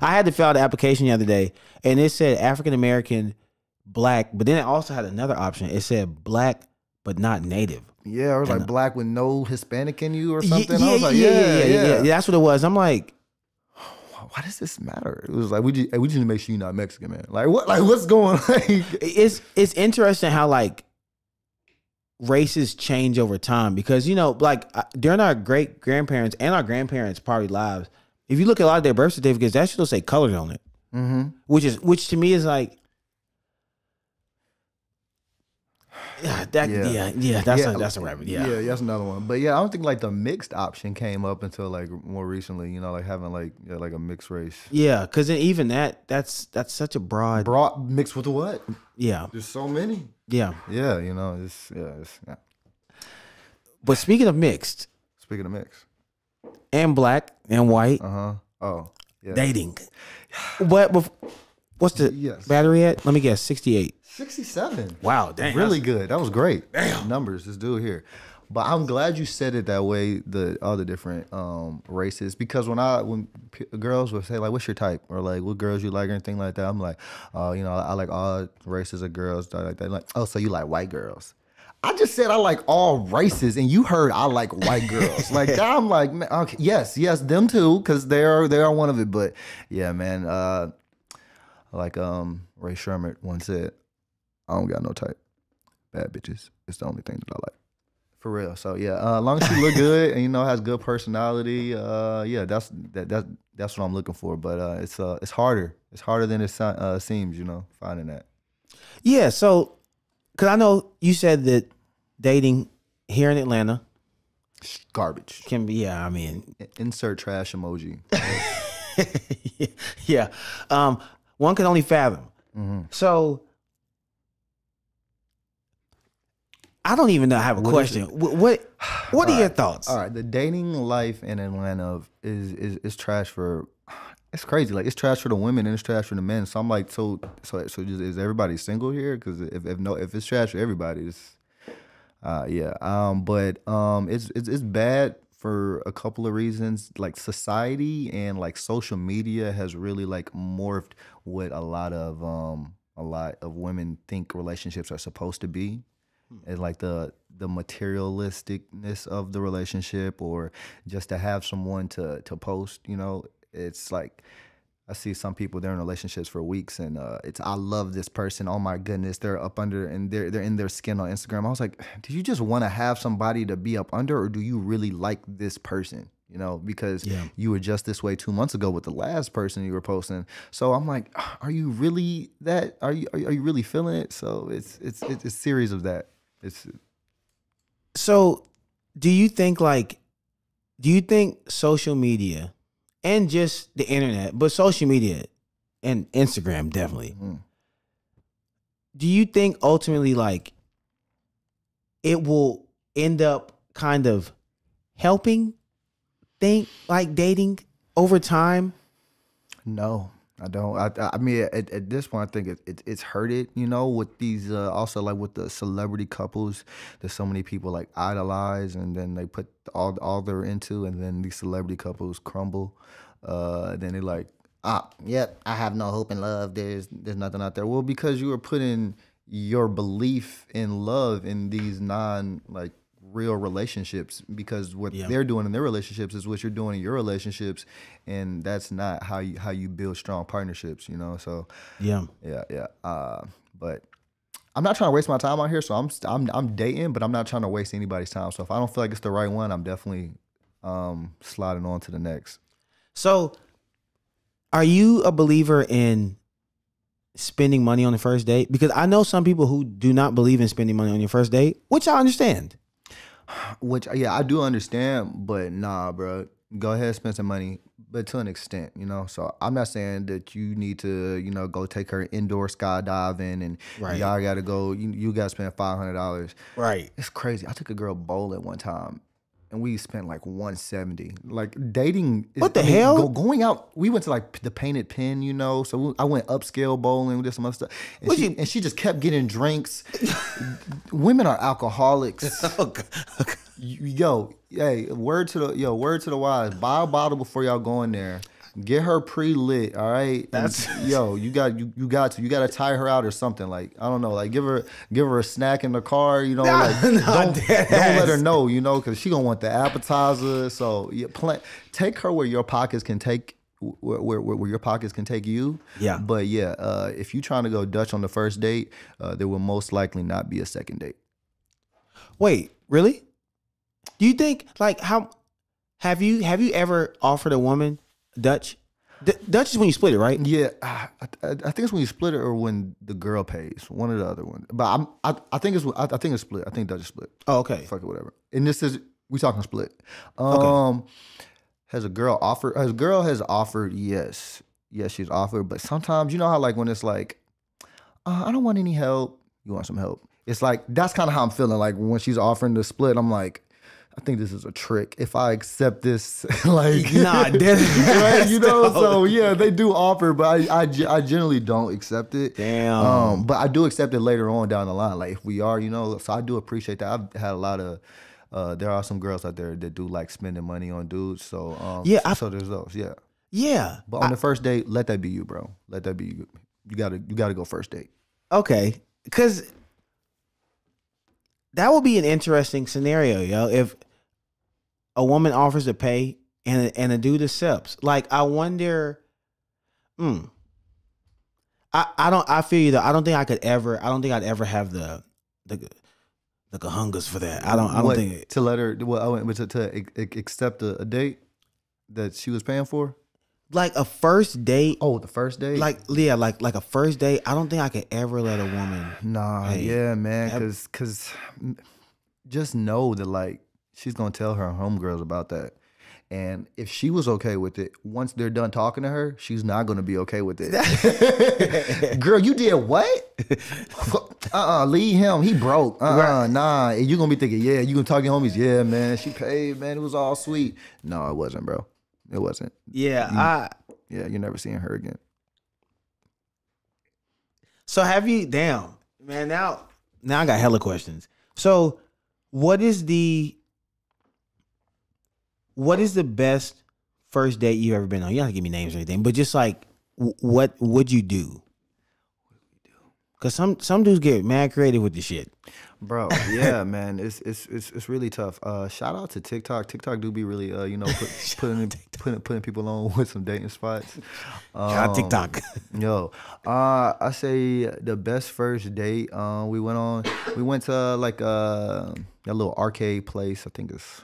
I had to fill out the application the other day, and it said African American, black, but then it also had another option. It said black but not native.
Yeah, or like black with no Hispanic in you or something.
Yeah,
I was like,
yeah. That's what it was. I'm like,
why does this matter? It was like, we just need to make sure you're not Mexican, man. Like what? Like what's going on?
It's interesting how like races change over time, because you know, like during our great grandparents and our grandparents' probably lives, if you look at a lot of their birth certificates, that shit'll say colored on it, which to me is like, that's a rabbit. Yeah,
that's another one. But yeah, I don't think like the mixed option came up until like more recently. You know, like having like a mixed race.
Yeah, because then even that's such a broad
mixed with what?
Yeah,
there's so many.
Yeah.
You know, it's.
But speaking of mixed, and black and white, dating. But what's the battery at? Let me guess, 68.
67.
Wow, dang.
Really good. That was great.
Damn.
Numbers, this dude here. But I'm glad you said it that way, all the different races, because when girls would say like, what's your type, or like what girls you like or anything like that, I'm like, you know, I like all races of girls, like that. Like, oh, so you like white girls? I just said I like all races, and you heard I like white girls. Like I'm like, man, okay, yes, them too, because they are one of it. But yeah, man, like Ray Sherman once said, I don't got no type. Bad bitches. It's the only thing that I like. For real. So yeah, as long as she look good and you know has good personality, yeah, that's what I'm looking for. But it's harder. It's harder than it seems. You know, finding that.
Yeah. So, because I know you said that dating here in Atlanta,
garbage
can be. Yeah, I mean,
insert trash emoji.
Yeah. One can only fathom. So. I don't even know. I have a question. What are your thoughts?
All right, the dating life in Atlanta is trash for. It's crazy. Like it's trash for the women and it's trash for the men. So I'm like, so just, is everybody single here? Because if it's trash for everybody, it's but it's bad for a couple of reasons. Like society and like social media has really like morphed what a lot of women think relationships are supposed to be. And like the materialisticness of the relationship, or just to have someone to post, you know. It's like I see some people, they're in relationships for weeks, and it's, I love this person, oh my goodness, they're up under, and they're in their skin on Instagram. I was like, do you just want to have somebody to be up under, or do you really like this person? You know, because you were just this way 2 months ago with the last person you were posting. So I'm like, are you really that? Are you really feeling it? So it's a series of that. It's
So do you think social media and just the internet, but social media and Instagram definitely, do you think ultimately like it will end up kind of helping like dating over time?
No, I don't. I mean, at this point, I think it's hurted. You know, with these also like with the celebrity couples that so many people like idolize, and then they put all they're into, and then these celebrity couples crumble. Then they like, yep, I have no hope in love. There's nothing out there. Well, because you were putting your belief in love in these non like real relationships, because what they're doing in their relationships is what you're doing in your relationships, and that's not how you build strong partnerships, you know. So yeah. But I'm not trying to waste my time out here, so I'm dating, but I'm not trying to waste anybody's time. So if I don't feel like it's the right one, I'm definitely sliding on to the next.
So are you a believer in spending money on the first date? Because I know some people who do not believe in spending money on your first date, which I understand.
Which, yeah, I do understand, but nah, bro. Go ahead, spend some money, but to an extent, you know. So I'm not saying that you need to, you know, go take her indoor skydiving and y'all got to go. You got to spend $500.
Right.
It's crazy. I took a girl bowling one time, and we spent like $170. Like dating.
What the hell?
Going out. We went to like the Painted Pen, you know. So I went upscale bowling. We did some other stuff, and she just kept getting drinks. Women are alcoholics. Yo, hey, word to the wise. Buy a bottle before y'all go in there. Get her pre-lit, all right?
That's
you got to tie her out or something. Like, I don't know, like give her a snack in the car, you know, don't let her know, you know, because she gonna want the appetizer. So take her where your pockets can take where your pockets can take you. Yeah. But if you're trying to go Dutch on the first date, there will most likely not be a second date.
Wait, really? Do you think like how have you ever offered a woman Dutch? Dutch is when you split it, right?
Yeah, I think it's when you split it or when the girl pays. One or the other one. But I think it's split. I think Dutch is split.
Oh, okay.
Fuck it, whatever. And we talking split.
Okay.
Has a girl offered? Has girl has offered? Yes, she's offered. But sometimes you know how like when it's like, I don't want any help. You want some help? It's like that's kind of how I'm feeling. Like when she's offering to split, I'm like, I think this is a trick. If I accept this, like,
nah,
right? You know, so yeah, they do offer, but I generally don't accept it.
Damn.
But I do accept it later on down the line. Like if we are, you know, so I do appreciate that. I've had a lot of, there are some girls out there that do like spending money on dudes. So so there's those, yeah.
Yeah.
But on the first date, let that be you, bro. Let that be you. You gotta go first date.
Okay, because that would be an interesting scenario, yo. If a woman offers to pay and a dude accepts, like I wonder. I feel you though. I don't think I'd ever have the gahungas for that. I don't think
to let her. To accept a date that she was paying for.
Like a first date.
Oh, the first date?
Like a first date. I don't think I could ever let a woman.
Nah, yeah, man. Cause just know that like she's gonna tell her homegirls about that. And if she was okay with it, once they're done talking to her, she's not gonna be okay with it. Girl, you did what? Leave him. He broke. Nah. And you gonna be thinking, yeah, you gonna talk to your homies, yeah, man, she paid, man, it was all sweet. No, it wasn't, bro. It wasn't.
Yeah,
you're never seeing her again.
So have you? Damn, man. Now I got hella questions. So, what is the? what is the best first date you ever been on? You don't have to give me names or anything, but just like, what would you do? Because some dudes get mad creative with the shit.
Bro, yeah, man, it's really tough. Shout out to TikTok. TikTok do be really, putting people on with some dating spots.
Shout out TikTok.
Yo, I say the best first date we went to like a little arcade place. I think it's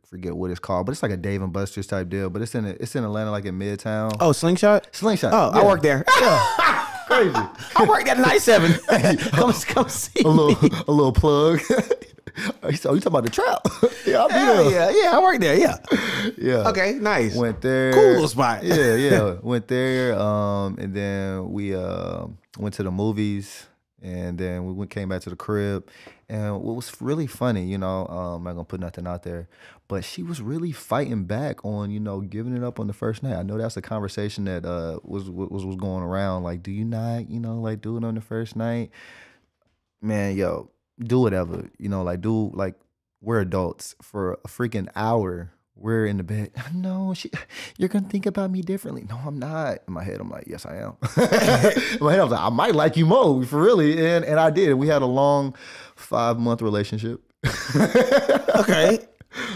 forget what it's called, but it's like a Dave and Buster's type deal. But it's in Atlanta, like in Midtown.
Oh, Slingshot.
Oh,
yeah. I work there.
Yeah. Crazy.
I worked at 97. Hey, come see
a little plug. Oh, you talking about the trap? Yeah, I'll be there.
Yeah, I worked there. Yeah.
Yeah.
Okay, nice.
Went there.
Cool little spot.
Yeah. Went there. And then we went to the movies, and then we came back to the crib. And what was really funny, I'm not gonna put nothing out there, but she was really fighting back on, giving it up on the first night. I know that's a conversation that was going around. Like, do you not, like do it on the first night? Man, yo, do whatever. We're adults for a freaking hour. We're in the bed. No, you're gonna think about me differently. No, I'm not. In my head, I'm like, yes, I am. In my head, I was like, I might like you more, for really, and I did. We had a long 5-month relationship.
Okay.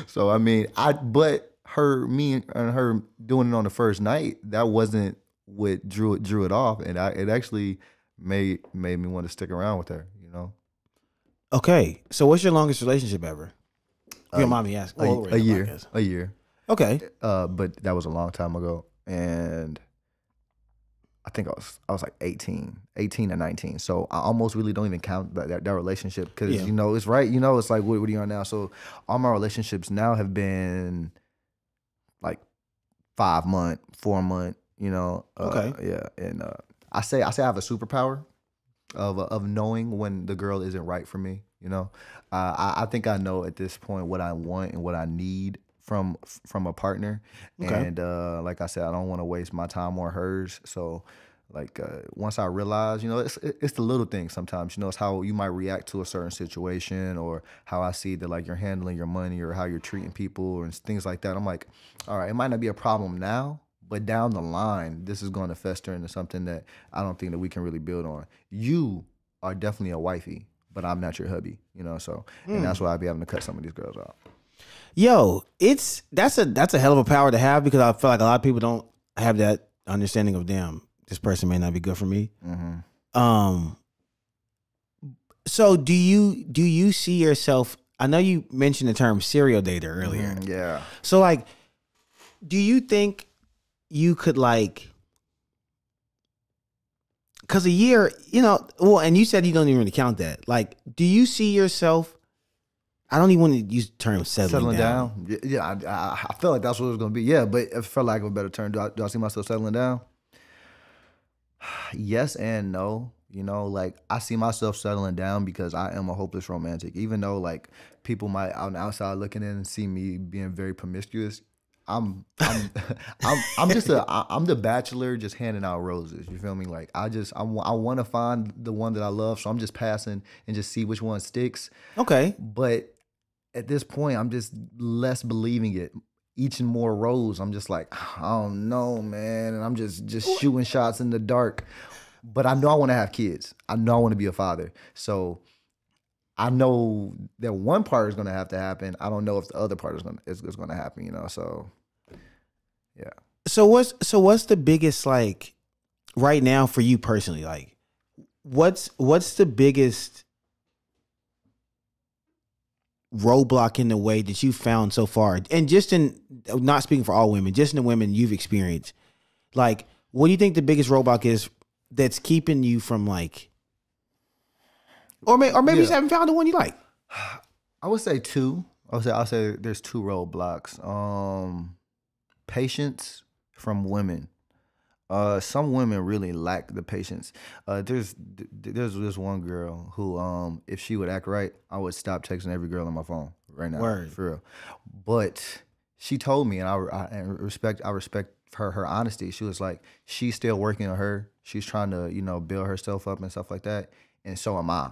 So I mean, but me and her doing it on the first night, that wasn't what drew it off, and it actually made me want to stick around with her.
Okay, so what's your longest relationship ever? If you don't mind me asking.
A year.
Okay.
But that was a long time ago, and I think I was like 18 to 19. So I almost really don't even count that relationship because it's right. It's like what are you on now? So all my relationships now have been like 5 month, 4 month.
Okay.
Yeah, and I say I have a superpower of knowing when the girl isn't right for me. I think I know at this point what I want and what I need from a partner. Okay. And like I said, I don't want to waste my time or hers. So once I realize, it's the little things sometimes. It's how you might react to a certain situation, or how I see that like you're handling your money or how you're treating people and things like that. I'm like, all right, it might not be a problem now, but down the line, this is going to fester into something that I don't think that we can really build on. You are definitely a wifey, but I'm not your hubby, so, and that's why I be having to cut some of these girls out.
Yo, that's a hell of a power to have, because I feel like a lot of people don't have that understanding of, damn, this person may not be good for me. Mm-hmm. So do you see yourself, I know you mentioned the term serial dater earlier.
Mm-hmm, yeah.
So like, do you think you could because a year, and you said you don't even really count that. Like, do you see yourself, I don't even want to use the term settling down.
Yeah, I felt like that's what it was going to be. Yeah, but it felt like a better term. Do I see myself settling down? Yes and no. Like I see myself settling down because I am a hopeless romantic. Even though like people might on the outside looking in and see me being very promiscuous, I'm the bachelor just handing out roses. You feel me? Like I want to find the one that I love, so I'm just passing and just see which one sticks.
Okay.
But at this point, I'm just less believing it. Each and more rose, I'm just like, I don't know, man, and I'm just shooting shots in the dark. But I know I want to have kids. I know I want to be a father. So I know that one part is going to have to happen. I don't know if the other part is going to happen. So yeah.
So what's the biggest, like, right now for you personally? Like, what's the biggest roadblock in the way that you found so far? And just not speaking for all women, just in the women you've experienced, like, what do you think the biggest roadblock is that's keeping you from like, or maybe you just haven't found the one you like?
I would say two. I'll say there's two roadblocks. Patience from women. Some women really lack the patience. There's this one girl who, if she would act right, I would stop texting every girl on my phone right now.
Word.
For real. But she told me, and I respect her honesty. She was like, she's still working on her. She's trying to, build herself up and stuff like that. And so am I.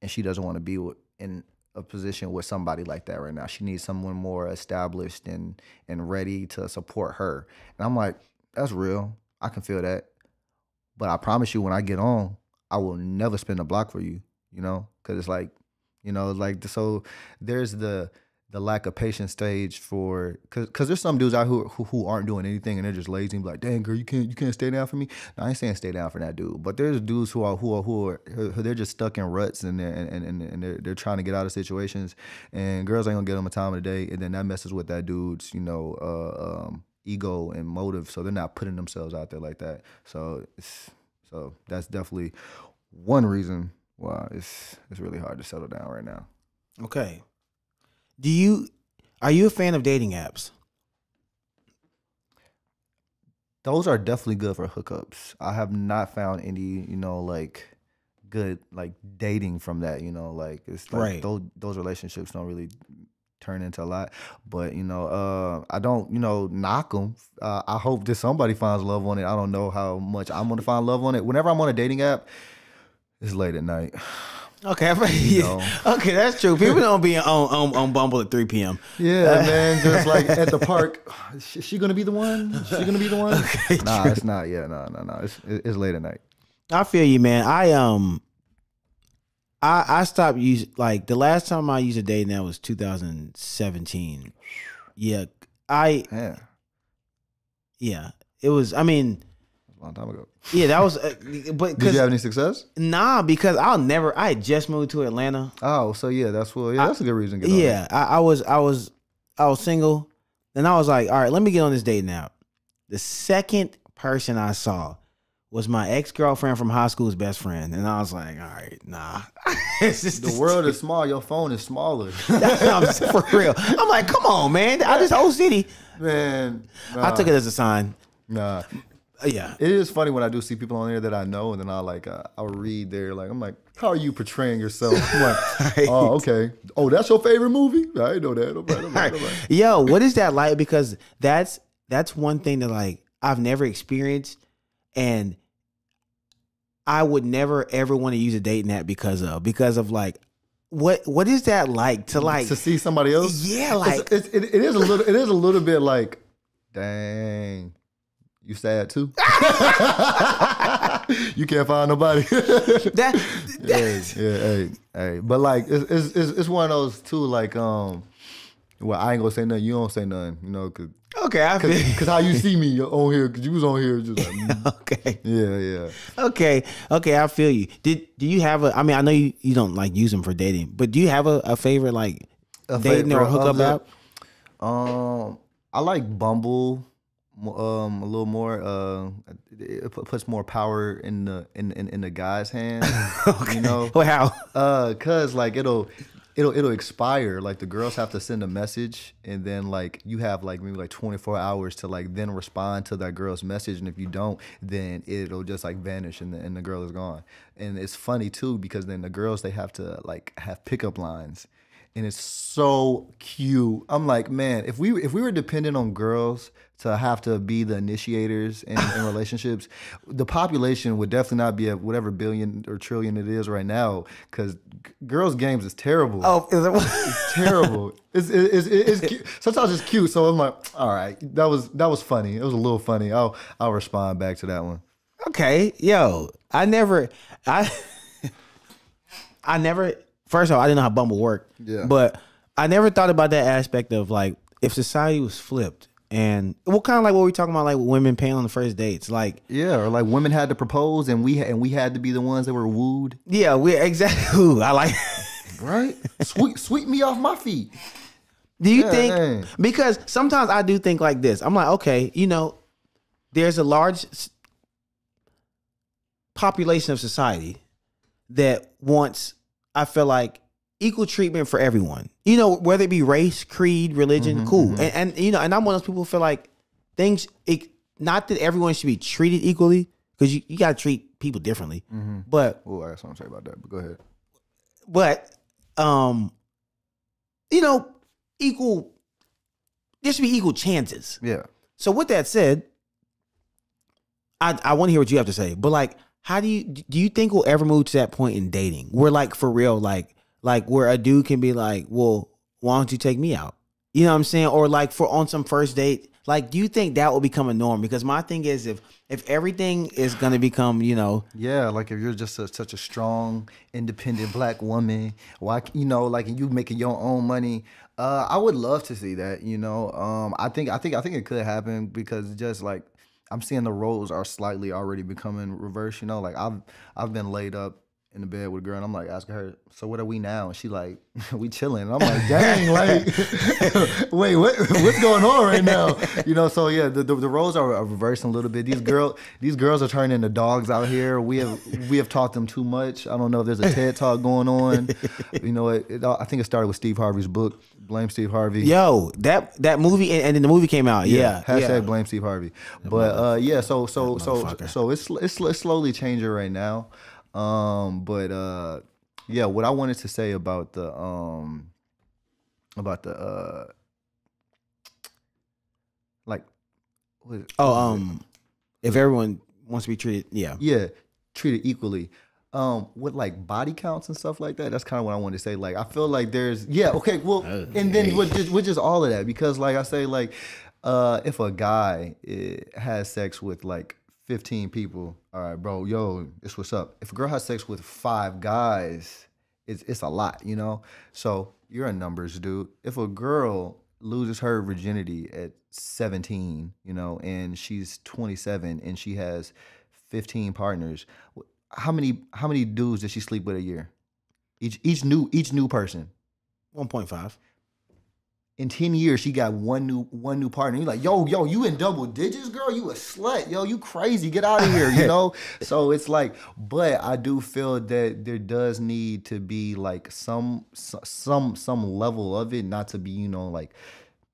And she doesn't want to be with. And a position with somebody like that right now. She needs someone more established and ready to support her. And I'm like, that's real. I can feel that. But I promise you, when I get on, I will never spin a block for you, you know? Because it's like, you know, like, so there's the lack of patience stage for, because there's some dudes out who aren't doing anything and they're just lazy and be like, dang girl, you can't stay down for me. No, I ain't saying stay down for that dude, but there's dudes who are they're just stuck in ruts and they're trying to get out of situations, and girls ain't gonna get them a time of the day, and then that messes with that dude's, you know, ego and motive, so they're not putting themselves out there like that. So that's definitely one reason why it's really hard to settle down right now.
Okay. Are you a fan of dating apps?
Those are definitely good for hookups. I have not found any, you know, like good like dating from that, you know, like it's like
Right.
those relationships don't really turn into a lot. But, you know, I don't, you know, knock them. I hope that somebody finds love on it. I don't know how much I'm going to find love on it. Whenever I'm on a dating app, it's late at night.
Okay, okay, that's true. People don't be on Bumble at 3 p.m.
Yeah, man, just like at the park. Is she gonna be the one? Is she gonna be the one?
Okay,
nah,
true.
it's not. Yeah, no. It's late at night.
I feel you, man. I stopped using, like, the last time I used a dating app was 2017. Yeah, yeah, it was. I mean,
a long time ago.
Yeah, that was. But
did you have any success?
Nah, because I had just moved to Atlanta.
Oh, so yeah, that's a good reason to get on.
Yeah, I was single, and I was like, all right, let me get on this dating app. The second person I saw was my ex-girlfriend from high school's best friend, and I was like, all right, nah.
The world is small. Your phone is smaller.
For real. I'm like, come on, man. I just whole city.
Man,
I took it as a sign.
Nah.
Yeah,
it is funny when I do see people on there that I know, and then I'll read there, like, I'm like, how are you portraying yourself? I'm like, oh, okay. Oh, that's your favorite movie? I didn't know that. All right.
Yo, what is that like? Because that's one thing that, like, I've never experienced, and I would never ever want to use a dating app because of like, what is that like to
see somebody else?
Yeah, like
it is a little bit like, dang. You sad too? You can't find nobody. Hey. But like, it's one of those too. Like, well, I ain't gonna say nothing. You don't say nothing. You know,
okay,
because how you see me on here? Because you was on here just like,
okay,
yeah.
Okay, I feel you. Do you have a? I mean, I know you don't like use them for dating, but do you have a favorite like dating or hookup app?
I like Bumble. A little more. It puts more power in the guy's hand.
Okay.
You know,
well, how?
Cause like it'll expire. Like the girls have to send a message, and then like you have like maybe like 24 hours to like then respond to that girl's message, and if you don't, then it'll just like vanish, and the girl is gone. And it's funny too because then the girls, they have to like have pickup lines. And it's so cute. I'm like, man, if we were dependent on girls to have to be the initiators in relationships, the population would definitely not be at whatever billion or trillion it is right now. Because girls' games is terrible.
Oh, is it?
It's terrible. It's cute. Sometimes it's cute. So I'm like, all right, that was funny. It was a little funny. I'll respond back to that one.
Okay, yo, I never. First of all, I didn't know how Bumble worked.
Yeah.
But I never thought about that aspect of like if society was flipped and what kind of like what we talking about, like women paying on the first dates, like
yeah, or like women had to propose and we had to be the ones that were wooed.
Yeah, we exactly. Ooh, I like
right. Sweep me off my feet.
Do you think? Because sometimes I do think like this. I'm like, okay, you know, there's a large population of society that wants, I feel like, equal treatment for everyone. You know, whether it be race, creed, religion, cool. And you know, and I'm one of those people who feel like not that everyone should be treated equally, because you got to treat people differently. But
oh, I got something to say about that. But go ahead.
But you know, there should be equal chances.
Yeah.
So with that said, I want to hear what you have to say. But like, how do you think we'll ever move to that point in dating where, like, for real, like, Like where a dude can be like, well, why don't you take me out? You know what I'm saying? Or like for on some first date, like, do you think that will become a norm? Because my thing is, if everything is gonna become,
Yeah, like if you're just such a strong, independent black woman, why, like you making your own money, I would love to see that. I think it could happen because just like I'm seeing the roles are slightly already becoming reversed. Like I've been laid up in the bed with a girl, and I'm like asking her, so what are we now? And she like, we chilling. And I'm like, dang, like, wait, what's going on right now? So yeah, the roles are reversing a little bit. These girls are turning into dogs out here. We have taught them too much. I don't know if there's a TED talk going on. I think it started with Steve Harvey's book. Blame Steve Harvey.
Yo, that movie, and then the movie came out. Yeah.
Hashtag blame Steve Harvey. But yeah, so it's slowly changing right now. Yeah, what I wanted to say about the like,
if everyone wants to be treated,
treated equally, with like body counts and stuff like that. That's kind of what I wanted to say. Like, I feel like there's and then with just all of that, because like I say, like, if a guy has sex with like 15 people, all right, bro, yo, this what's up. If a girl has sex with 5 guys, it's a lot, So you're a numbers dude. If a girl loses her virginity at 17, and she's 27 and she has 15 partners, how many dudes does she sleep with a year? Each new person.
1.5.
In 10 years, she got one new partner. You're like, yo, you in double digits, girl? You a slut. Yo, you crazy. Get out of here, So it's like, but I do feel that there does need to be like some level of it, not to be, like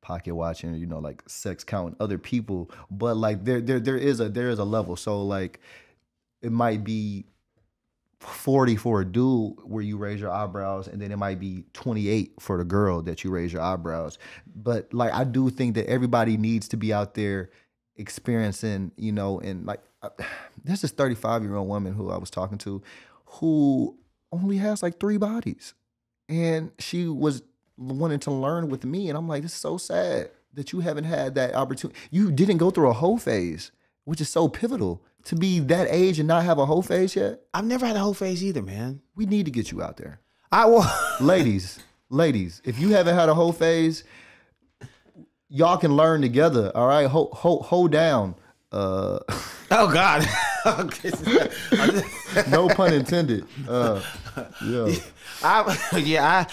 pocket watching, like sex counting other people, but like there is a level. So like it might be 40 for a dude where you raise your eyebrows, and then it might be 28 for the girl that you raise your eyebrows. But like, I do think that everybody needs to be out there experiencing, and like, there's this 35-year-old woman who I was talking to who only has like 3 bodies, and she was wanting to learn with me. And I'm like, this is so sad that you haven't had that opportunity. You didn't go through a whole phase, which is so pivotal. To be that age and not have a whole phase yet?
I've never had a whole phase either, man.
We need to get you out there.
Ladies,
if you haven't had a whole phase, y'all can learn together, all right? Hold down.
Oh, God.
No pun intended. Yeah.
I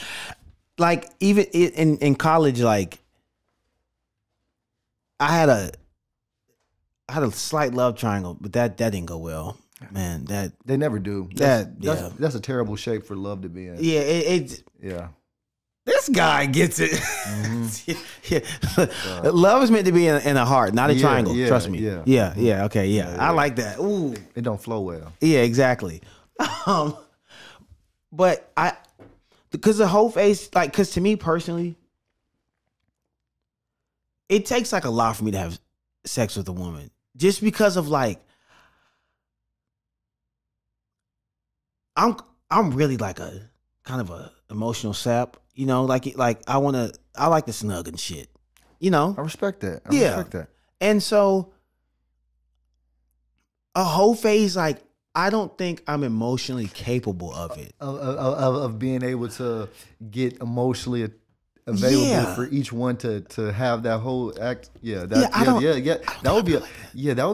like, even in college, like, I had a slight love triangle, but that didn't go well, man. That
they never do. That's a terrible shape for love to be in.
Yeah,
yeah.
This guy gets it. Mm-hmm. Love is meant to be in a heart, not a triangle. Trust me. Yeah. Okay. Yeah. I like that. Ooh,
it don't flow well.
Yeah, exactly. But because the whole face, like, because to me personally, it takes like a lot for me to have sex with a woman. Just because of like, I'm really like a kind of a emotional sap, like I like to snug and shit,
I respect that. I respect that.
And so a whole phase, like, I don't think I'm emotionally capable of it.
Of being able to get emotionally available for each one to have that whole act. That would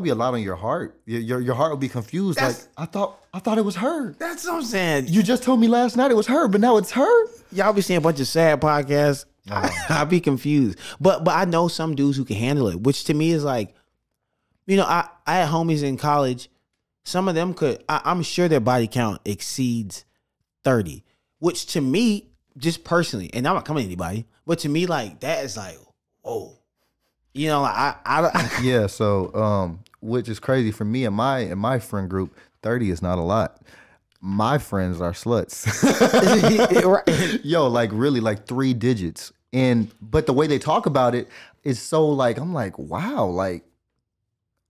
be a lot on your heart. Your heart would be confused. Like, I thought it was her.
That's what I'm saying.
You just told me last night it was her, but now it's her.
Y'all be seeing a bunch of sad podcasts. I'll be confused. But I know some dudes who can handle it, which to me is like, I had homies in college. Some of them could. I'm sure their body count exceeds 30, which to me, just personally, and I'm not coming to anybody, but to me, like, that is like, whoa,
yeah. So, which is crazy for me and my friend group, 30 is not a lot. My friends are sluts. Yo, like really, like 3 digits, but the way they talk about it is so like, I'm like, wow, like,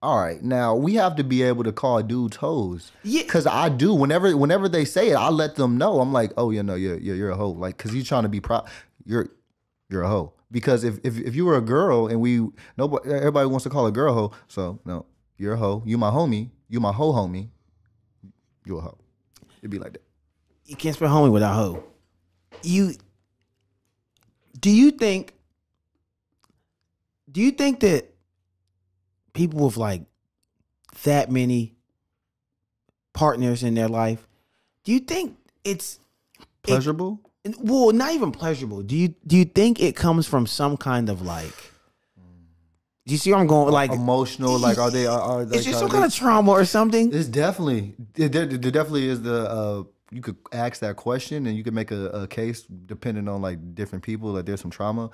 All right, now we have to be able to call dudes hoes.
Yeah.
Cause I do. Whenever they say it, I let them know. I'm like, oh yeah, no, you're a hoe. Like, cause you trying to be you're a hoe. Because if you were a girl and everybody wants to call a girl hoe. So no, you're a hoe. You my homie. You my hoe homie. You a hoe. It'd be like that.
You can't spell homie without hoe. Do you think that people with like that many partners in their life, do you think it's
pleasurable?
Well, not even pleasurable. Do you think it comes from some kind of like? Do you see where I'm going? Like
emotional, like are they?
It's just some kind of trauma or something.
It's definitely there definitely is the. You could ask that question and you could make a case depending on like different people. Like there's some trauma.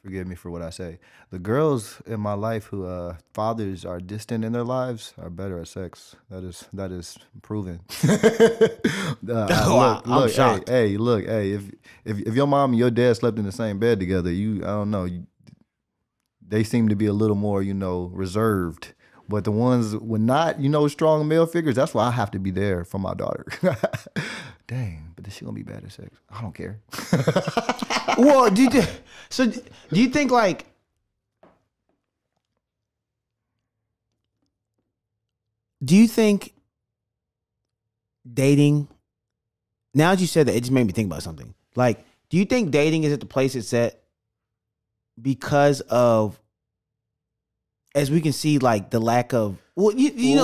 Forgive me for what I say. The girls in my life who fathers are distant in their lives are better at sex. That is proven.
I'm shocked.
Hey, look, hey, if your mom and your dad slept in the same bed together, I don't know, they seem to be a little more, reserved. But the ones with not, strong male figures, that's why I have to be there for my daughter. Dang, but is she gonna be bad at sex? I don't care.
Well, do you think like dating? Now that you said that, it just made me think about something. Like, do you think dating is at the place it's at because of, as we can see, like the lack of, well,
the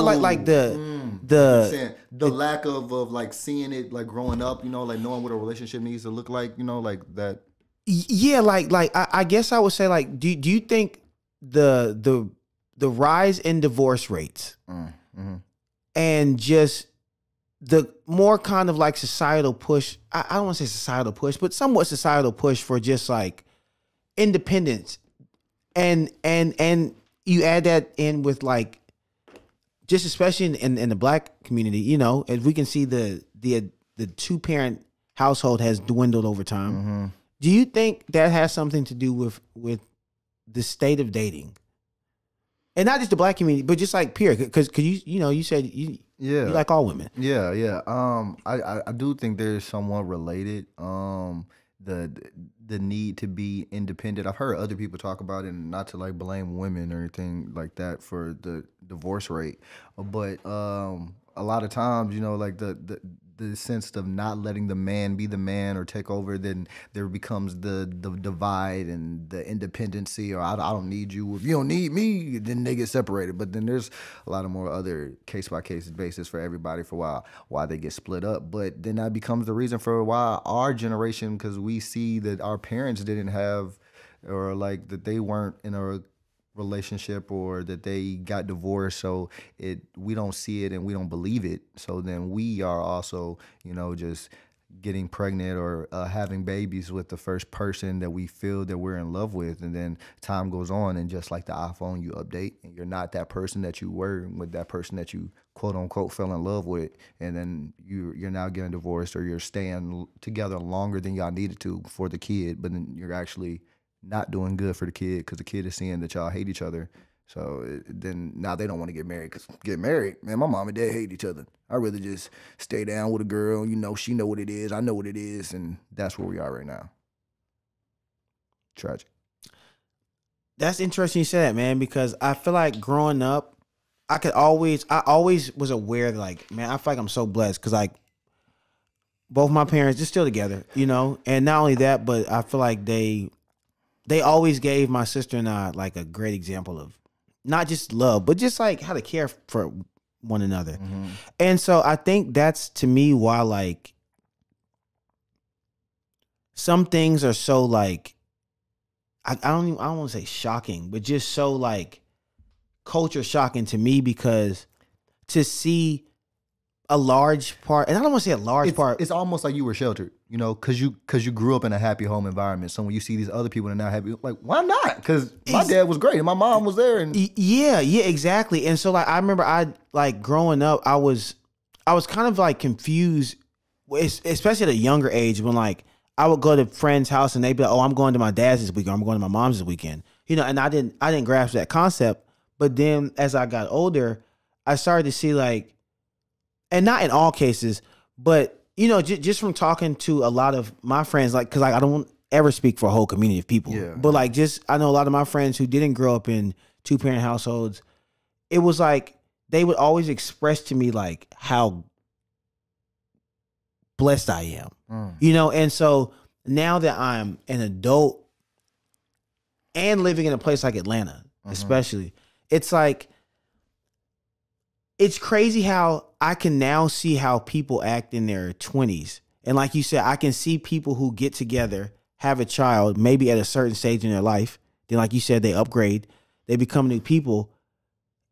lack of like seeing it, like growing up, like knowing what a relationship needs to look like, like that.
Yeah, I guess I would say, like, do you think the rise in divorce rates and just the more kind of like societal push, I don't want to say societal push, but somewhat societal push for just like independence, and you add that in with like, just especially in the Black community, as we can see the 2-parent household has dwindled over time.
Mm-hmm.
Do you think that has something to do with the state of dating, and not just the Black community, but just like period? Because you said you like all women.
Yeah. I do think there's somewhat related. The need to be independent. I've heard other people talk about it, and not to like blame women or anything like that for the divorce rate, but a lot of times, like the sense of not letting the man be the man or take over, then there becomes the divide and the independency, or I don't need you. If you don't need me, then they get separated. But then there's a lot of more other case-by-case basis for everybody for why they get split up. But then that becomes the reason for why our generation, because we see that our parents didn't have, or like that they weren't in a relationship, or that they got divorced, so we don't see it and we don't believe it, so then we are also just getting pregnant or having babies with the first person that we feel that we're in love with, and then time goes on, and just like the iPhone, you update and you're not that person that you were with that person that you quote unquote fell in love with, and then you're now getting divorced, or you're staying together longer than y'all needed to for the kid, but then you're actually not doing good for the kid, because the kid is seeing that y'all hate each other. So then now they don't want to get married, because get married, man, my mom and dad hate each other. I'd rather just stay down with a girl, she know what it is, I know what it is, and that's where we are right now. Tragic.
That's interesting you said that, man, because I feel like growing up, I always was aware that, like, man, I feel like I'm so blessed, because like both my parents, they're still together, and not only that, but I feel like they always gave my sister and I like a great example of not just love, but just like how to care for one another. Mm-hmm. And so I think that's, to me, why like some things are so like, I don't want to say shocking, but just so like culture shocking to me, because to see a large part, and I don't want to say a large part.
It's almost like you were sheltered, because you grew up in a happy home environment. So when you see these other people that are not happy, like, why not? Because my dad was great and my mom was there. And
yeah, exactly. And so like I remember growing up, I was kind of like confused, especially at a younger age, when like I would go to friends' house and they'd be like, "Oh, I'm going to my dad's this weekend. I'm going to my mom's this weekend." and I didn't grasp that concept. But then as I got older, I started to see like, and not in all cases, but just from talking to a lot of my friends, like, cause like I don't ever speak for a whole community of people, but like I know a lot of my friends who didn't grow up in 2-parent households. It was like they would always express to me like how blessed I am, and so now that I'm an adult and living in a place like Atlanta, especially, it's like, it's crazy how I can now see how people act in their 20s. And like you said, I can see people who get together, have a child, maybe at a certain stage in their life. Then, like you said, they upgrade, they become new people.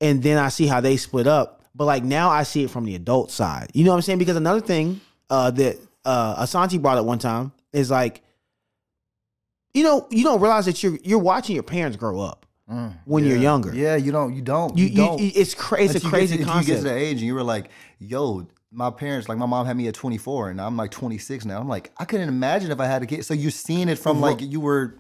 And then I see how they split up. But like now I see it from the adult side. You know what I'm saying? Because another thing that Asante brought up one time is like, you don't realize that you're watching your parents grow up. When you're younger.
Yeah, you don't.
It's crazy. It's a crazy concept.
You get to the age and you were like, yo, my parents, like my mom had me at 24 and I'm like 26 now. I'm like, I couldn't imagine if I had a kid. So you're seeing it from like you were,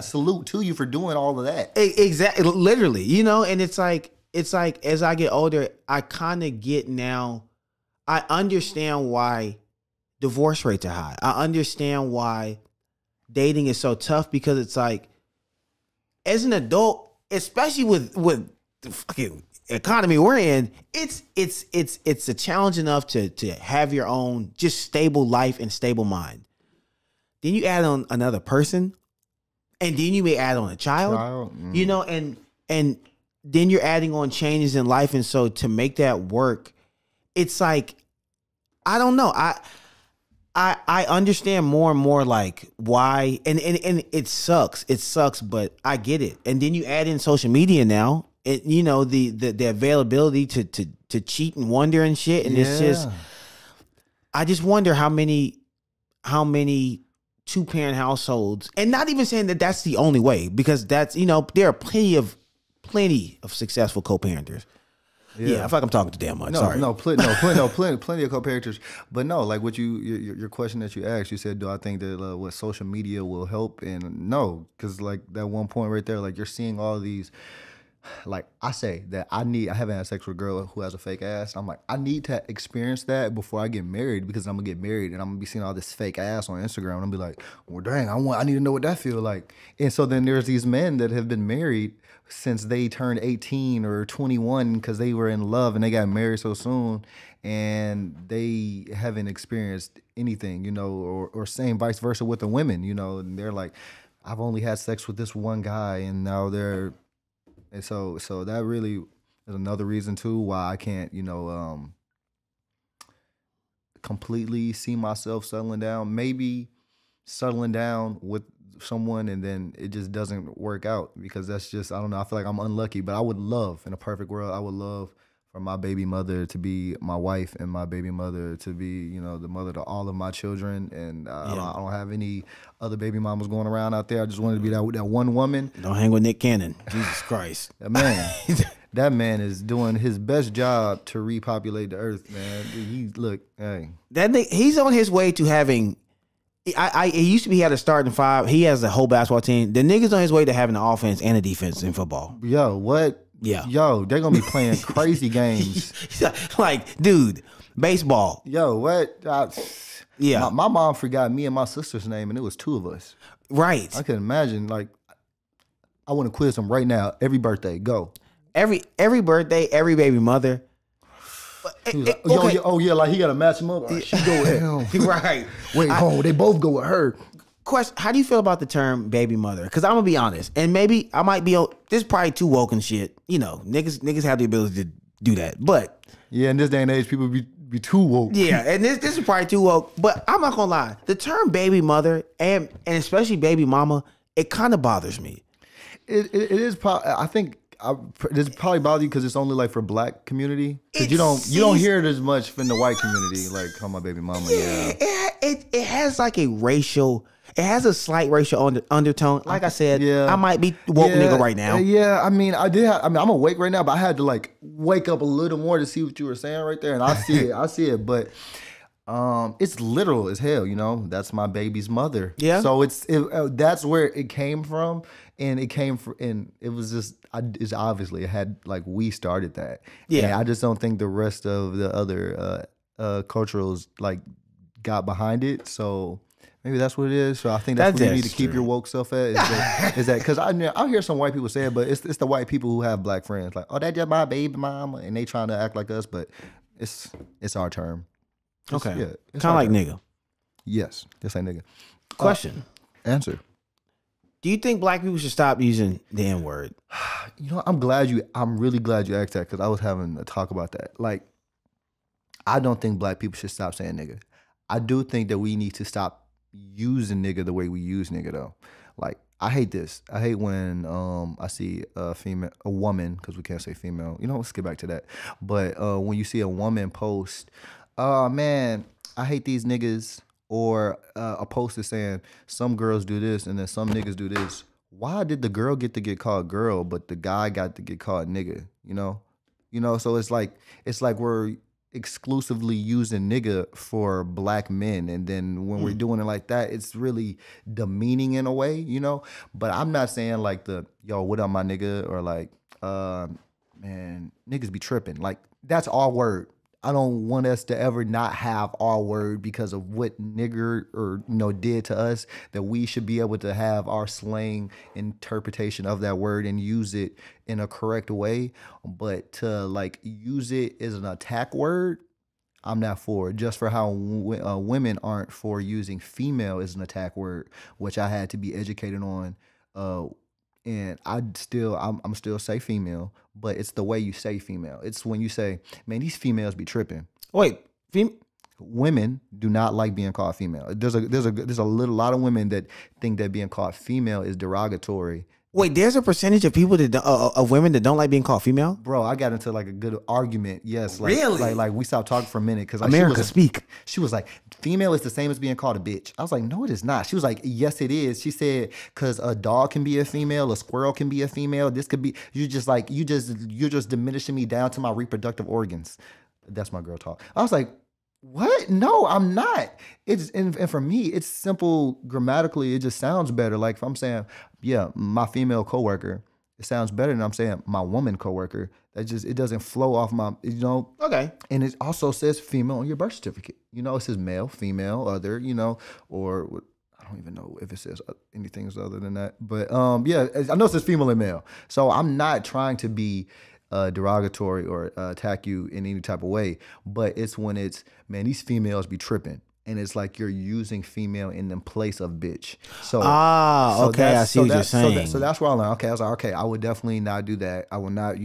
salute to you for doing all of that.
Exactly. Literally, and it's like as I get older, I kind of get now, I understand why divorce rates are high. I understand why dating is so tough, because it's like, as an adult, especially with the fucking economy we're in, it's a challenge enough to have your own just stable life and stable mind. Then you add on another person, and then you may add on a child. And then you're adding on changes in life, and so to make that work, it's like, I don't know. I understand more and more like why, and it sucks. It sucks, but I get it. And then you add in social media now, the availability to cheat and wonder and shit. And it's just, I just wonder how many 2-parent households, and not even saying that that's the only way, because that's, there are plenty of successful co-parenters. Yeah, I feel like I'm talking too damn much. Sorry.
Plenty of co-parenters. But no, like what your question that you asked, you said, do I think that what social media will help? And no, because like that one point right there, like you're seeing all these, like I say that I haven't had sex with a girl who has a fake ass. I'm like, I need to experience that before I get married, because I'm gonna get married and I'm gonna be seeing all this fake ass on Instagram. And I'm gonna be like, well, dang, I need to know what that feel like. And so then there's these men that have been married since they turned 18 or 21 because they were in love and they got married so soon, and they haven't experienced anything, or same vice versa with the women, and they're like, I've only had sex with this one guy, and now they're, and so that really is another reason too why I can't, completely see myself settling down. Maybe settling down with someone and then it just doesn't work out, because that's just, I don't know, I feel like I'm unlucky. But I would love, in a perfect world, I would love for my baby mother to be my wife, and my baby mother to be, the mother to all of my children. And I don't have any other baby mamas going around out there. I just wanted to be that one woman.
Don't hang with Nick Cannon. Jesus Christ.
That man is doing his best job to repopulate the earth, man.
He's on his way to having, it used to be he had a starting five. He has the whole basketball team. The nigga's on his way to having an offense and a defense in football.
Yo, what?
Yeah.
Yo, they're going to be playing crazy games.
Like, dude, baseball.
Yo, what? My mom forgot me and my sister's name, and it was 2 of us.
Right.
I can imagine, like, I want to quiz them right now. Every birthday, go.
Every birthday, every baby mother.
Like, like he got to match them up. Right, she go with him.
Right.
Wait, they both go with her.
Question: how do you feel about the term baby mother? Because I'm gonna be honest, and maybe I might be. This is probably too woke and shit. Niggas have the ability to do that, but
yeah, in this day and age, people be too woke.
Yeah, and this is probably too woke. But I'm not gonna lie, the term baby mother and especially baby mama, it kind of bothers me.
It is. I think Does it probably bother you because it's only like for black community? Because you don't hear it as much from the white community, like call my baby mama. Yeah,
it has like a racial. It has a slight racial undertone. Like I said, I might be woke nigga right now.
Yeah, I mean, I'm awake right now, but I had to like wake up a little more to see what you were saying right there, and I see it. But It's literal as hell, you know. That's my baby's mother.
Yeah.
So that's where it came from, and it was just it's obviously it had like we started that.
Yeah.
And I just don't think the rest of the other culturals like got behind it. So maybe that's what it is. So I think that's where you need to keep your woke self at. Is that because I hear some white people say it, but it's the white people who have black friends like, oh, that's just my baby mama, and they trying to act like us, but it's our term.
Okay.
Yeah.
Kind of like nigga.
Yes. Just like nigga.
Question.
Answer.
Do you think black people should stop using the N word?
You know, I'm really glad you asked that because I was having a talk about that. Like, I don't think black people should stop saying nigga. I do think that we need to stop using nigga the way we use nigga though. Like, I hate this. I hate when I see a woman, because we can't say female. You know, let's get back to that. But when you see a woman post, oh man, I hate these niggas, or a poster saying some girls do this and then some niggas do this. Why did the girl get to get called girl, but the guy got to get called nigga? You know. So it's like we're exclusively using nigga for black men, and then when we're doing it like that, it's really demeaning in a way, you know. But I'm not saying like yo, what up my nigga, or like man, niggas be tripping. Like, that's our word. I don't want us to ever not have our word because of what nigger or did to us, that we should be able to have our slang interpretation of that word and use it in a correct way. But to like use it as an attack word, I'm not for it. Just for how women aren't for using female as an attack word, which I had to be educated on. And I'm still say female, but it's the way you say female. It's when you say, man, these females be tripping.
Wait,
women do not like being called female. There's a lot of women that think that being called female is derogatory.
Wait, there's a percentage of people that of women that don't like being called female?
Bro, I got into like a good argument. Yes, like,
really?
Like we stopped talking for a minute because like,
America speak.
She was like, female is the same as being called a bitch. I was like, no, it is not. She was like, yes, it is. She said, because a dog can be a female, a squirrel can be a female. This could be. You're just diminishing me down to my reproductive organs. That's my girl talk. I was like, what? No, I'm not. It's and for me, it's simple grammatically. It just sounds better. Like if I'm saying, yeah, my female coworker, it sounds better than I'm saying my woman coworker. It doesn't flow off my,
Okay.
And it also says female on your birth certificate. It says male, female, other, or I don't even know if it says anything other than that. But yeah, I know it says female and male. So I'm not trying to be derogatory or attack you in any type of way, but it's when it's, man, these females be tripping, and it's like you're using female in the place of bitch. So
okay, I see what you're saying.
So that's where I'm like, okay, I was like, okay, I would definitely not do that. I would not,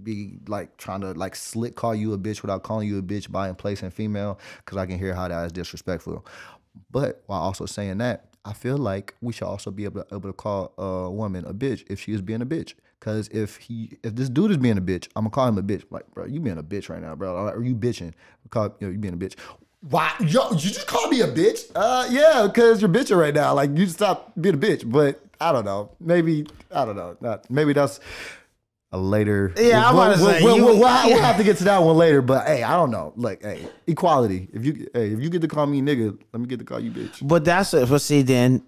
be like trying to like slick call you a bitch without calling you a bitch by placing female, because I can hear how that is disrespectful. But while also saying that, I feel like we should also be able to call a woman a bitch if she is being a bitch. Because if this dude is being a bitch, I'm gonna call him a bitch. Like, bro, you being a bitch right now, bro. Or you bitching? You being a bitch. Why? Yo, you just call me a bitch? Yeah, because you're bitching right now. Like, you stop being a bitch. But I don't know. Maybe maybe that's a later.
Yeah, I'm about to say
we'll have to get to that one later. But hey, I don't know. Like, hey, equality. If you get to call me nigga, let me get to call you bitch.
But but see, then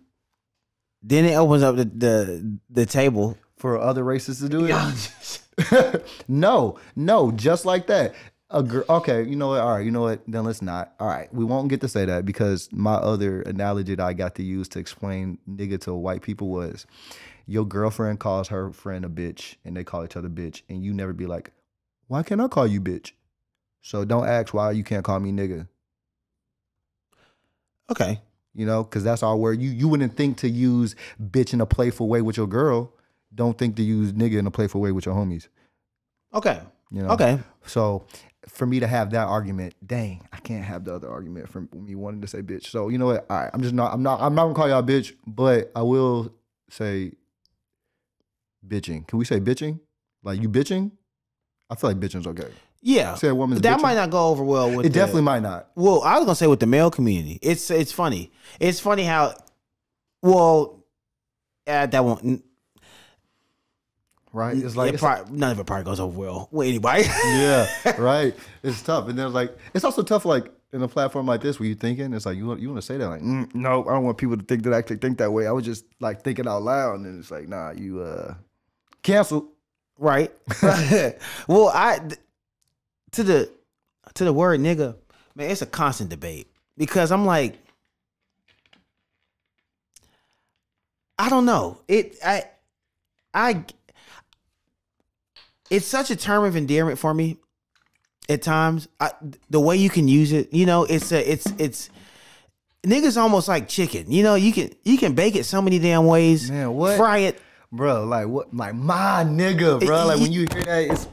it opens up the table
for other races to do it. No, just like that. Okay, you know what? All right, you know what? Then let's not. All right, we won't get to say that, because my other analogy that I got to use to explain nigga to white people was, your girlfriend calls her friend a bitch, and they call each other bitch, and you never be like, why can't I call you bitch? So don't ask why you can't call me nigga.
Okay.
Because that's our word. You wouldn't think to use bitch in a playful way with your girl. Don't think to use nigga in a playful way with your homies.
Okay. Okay.
So for me to have that argument, dang, I can't have the other argument from me wanting to say bitch. So you know what? All right, I'm not gonna call y'all bitch, but I will say bitching. Can we say bitching? Like, you bitching? I feel like bitching's okay.
Yeah.
Say a woman's
that
bitching.
might not go over well with
it. Definitely might not.
Well, I was gonna say with the male community. It's funny. It's funny how that won't.
Right, it's like
none of it probably goes over well with anybody.
Yeah, right. It's tough, and then like it's also tough. Like in a platform like this where you thinking, it's like you want to say that like, no, I don't want people to think that I actually think that way. I was just like thinking out loud, and then it's like, nah, you cancel.
Right. Well, to the word nigga, man, it's a constant debate because I'm like, I don't know. It's such a term of endearment for me at times. The way you can use it, you know, it's nigga's almost like chicken. You know, you can bake it so many damn ways.
Man, what?
Fry it.
Bro, like what? Like my nigga, bro. Like when you hear that,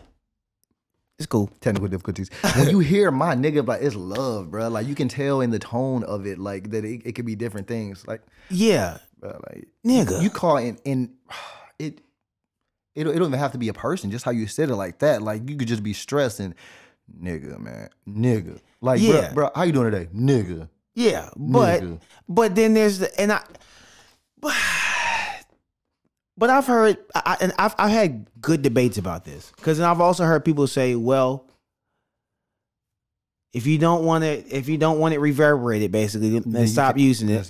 it's cool.
Technical difficulties. When you hear my nigga, like it's love, bro. Like you can tell in the tone of it, like that it could be different things. Like
yeah,
bro, like
nigga.
You call it in it. It don't even have to be a person. Just how you said it like that. Like you could just be stressed and nigga, man, nigga. Like
yeah,
bro, how you doing today, nigga?
Yeah,
nigga.
but then there's But I've heard, I've had good debates about this because I've also heard people say, well, if you don't want it reverberated, basically, then stop using it.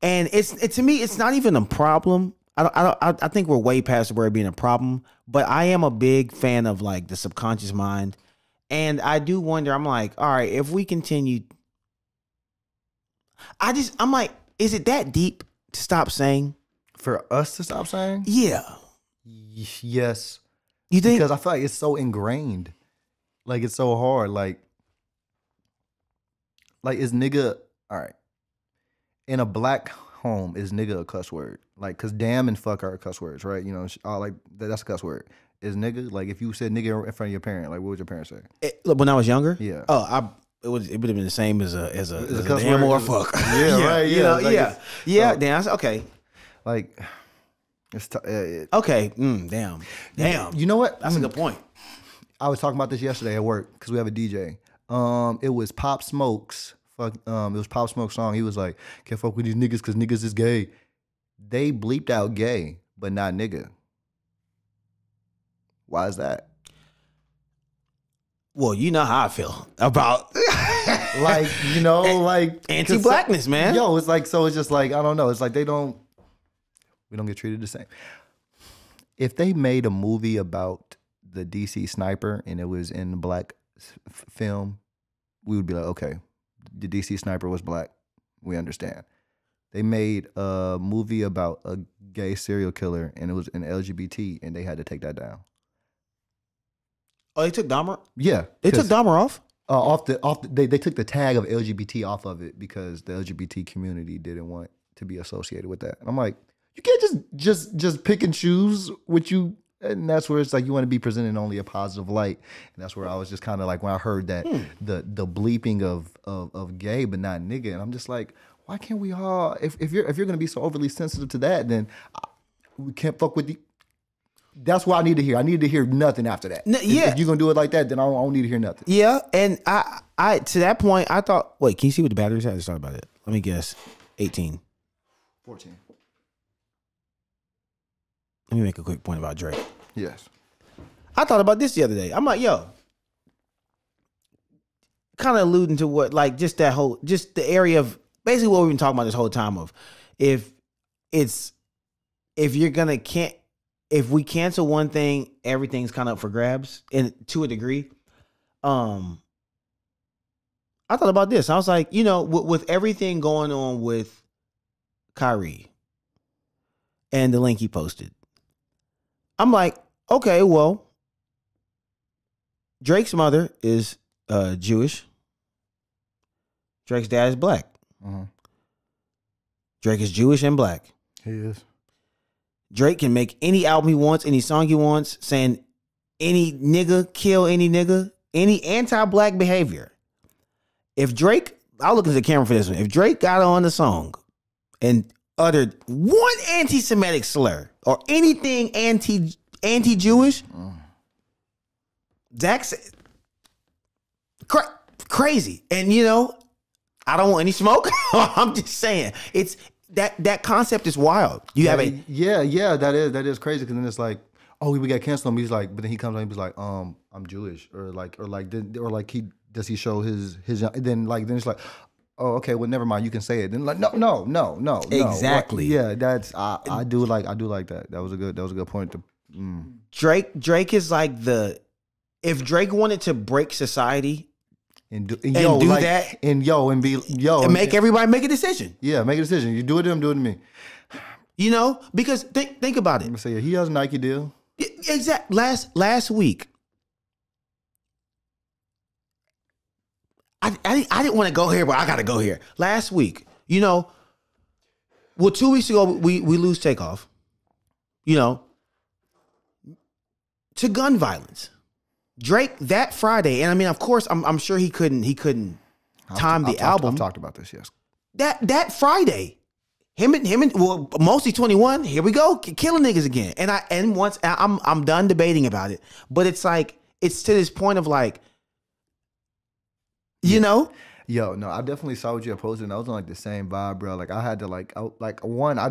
And it's to me, it's not even a problem. I think we're way past where it being a problem. But I am a big fan of like the subconscious mind, and I do wonder. I'm like, all right, if we continue, I'm like, is it that deep to stop saying?
For us to stop saying?
Yeah.
Yes.
You think?
Because I feel like it's so ingrained. Like it's so hard. Like is nigga, all right. In a black home, is nigga a cuss word? Like, cause damn and fuck are cuss words, right? You know, like that's a cuss word. Is nigga, like if you said nigga in front of your parent, like what would your parents say?
When I was younger?
Yeah.
Oh, it would have been the same as a
damn
or fuck.
Yeah, right. Yeah.
Like yeah. Damn. Okay.
Like, it's
okay. Damn.
You know what?
That's a good point.
I was talking about this yesterday at work because we have a DJ. It was Pop Smoke's. It was Pop Smoke's song. He was like, "Can't fuck with these niggas because niggas is gay." They bleeped out gay, but not nigga. Why is that?
Well, you know how I feel about
like, you know, like
anti-blackness, man.
Yo, it's like, so it's just like, I don't know. It's like we don't get treated the same. If they made a movie about the DC sniper and it was in black film, we would be like, okay, the DC sniper was black. We understand. They made a movie about a gay serial killer and it was an LGBT and they had to take that down.
Oh, they took Dahmer?
Yeah.
They took Dahmer off?
They took the tag of LGBT off of it because the LGBT community didn't want to be associated with that. And I'm like, you can't just pick and choose what you, and that's where it's like you want to be presented in only a positive light. And that's where I was just kind of like when I heard that the bleeping of gay but not nigga, and I'm just like, why can't we all? If you're gonna be so overly sensitive to that, then we can't fuck with you. That's what I need to hear. I need to hear nothing after that.
Yeah.
If you're gonna do it like that, then I don't need to hear nothing.
Yeah, and I to that point, I thought, wait, can you see what the batteries had? I just thought about it. Let me guess, 18,
14.
Let me make a quick point about Drake.
Yes.
I thought about this the other day. I'm like, yo, kind of alluding to what, like, just the area of basically what we've been talking about this whole time of if we cancel one thing, everything's kind of up for grabs, and to a degree. I thought about this. I was like, you know, with everything going on with Kyrie and the link he posted, I'm like, okay, well, Drake's mother is Jewish. Drake's dad is black.
Uh-huh.
Drake is Jewish and black.
He is.
Drake can make any album he wants, any song he wants, saying any nigga, kill any nigga, any anti-black behavior. If Drake, I'll look at the camera for this one. If Drake got on the song and uttered one anti-Semitic slur or anything anti-Jewish, that's crazy. And you know, I don't want any smoke. I'm just saying, it's that concept is wild. You have
that is crazy because then it's like, oh, we got canceled him. He's like, but then he comes on, he's like, I'm Jewish, or like does he show his then it's like, oh, okay, well, never mind, you can say it. Then like, no.
Exactly.
Yeah, that's I do like that. That was a good point.
Drake is like if Drake wanted to break society
and
do that
and
make everybody make a decision.
Yeah, make a decision. You do it to him, do it to me.
You know, because think about it.
I'm gonna say he has a Nike deal.
Exact. Last week, I didn't want to go here, but I got to go here. Last week, you know, 2 weeks ago we lose Takeoff. You know, to gun violence. Drake that Friday, and I mean, of course, I'm sure he couldn't time the album.
I've talked about this, yes.
That Friday. Him and well, mostly 21. Here we go, killing niggas again. And once I'm done debating about it, but it's like it's to this point of like, you know.
Yo, no, I definitely saw what you had posted, and I was on like the same vibe, bro. Like I had to I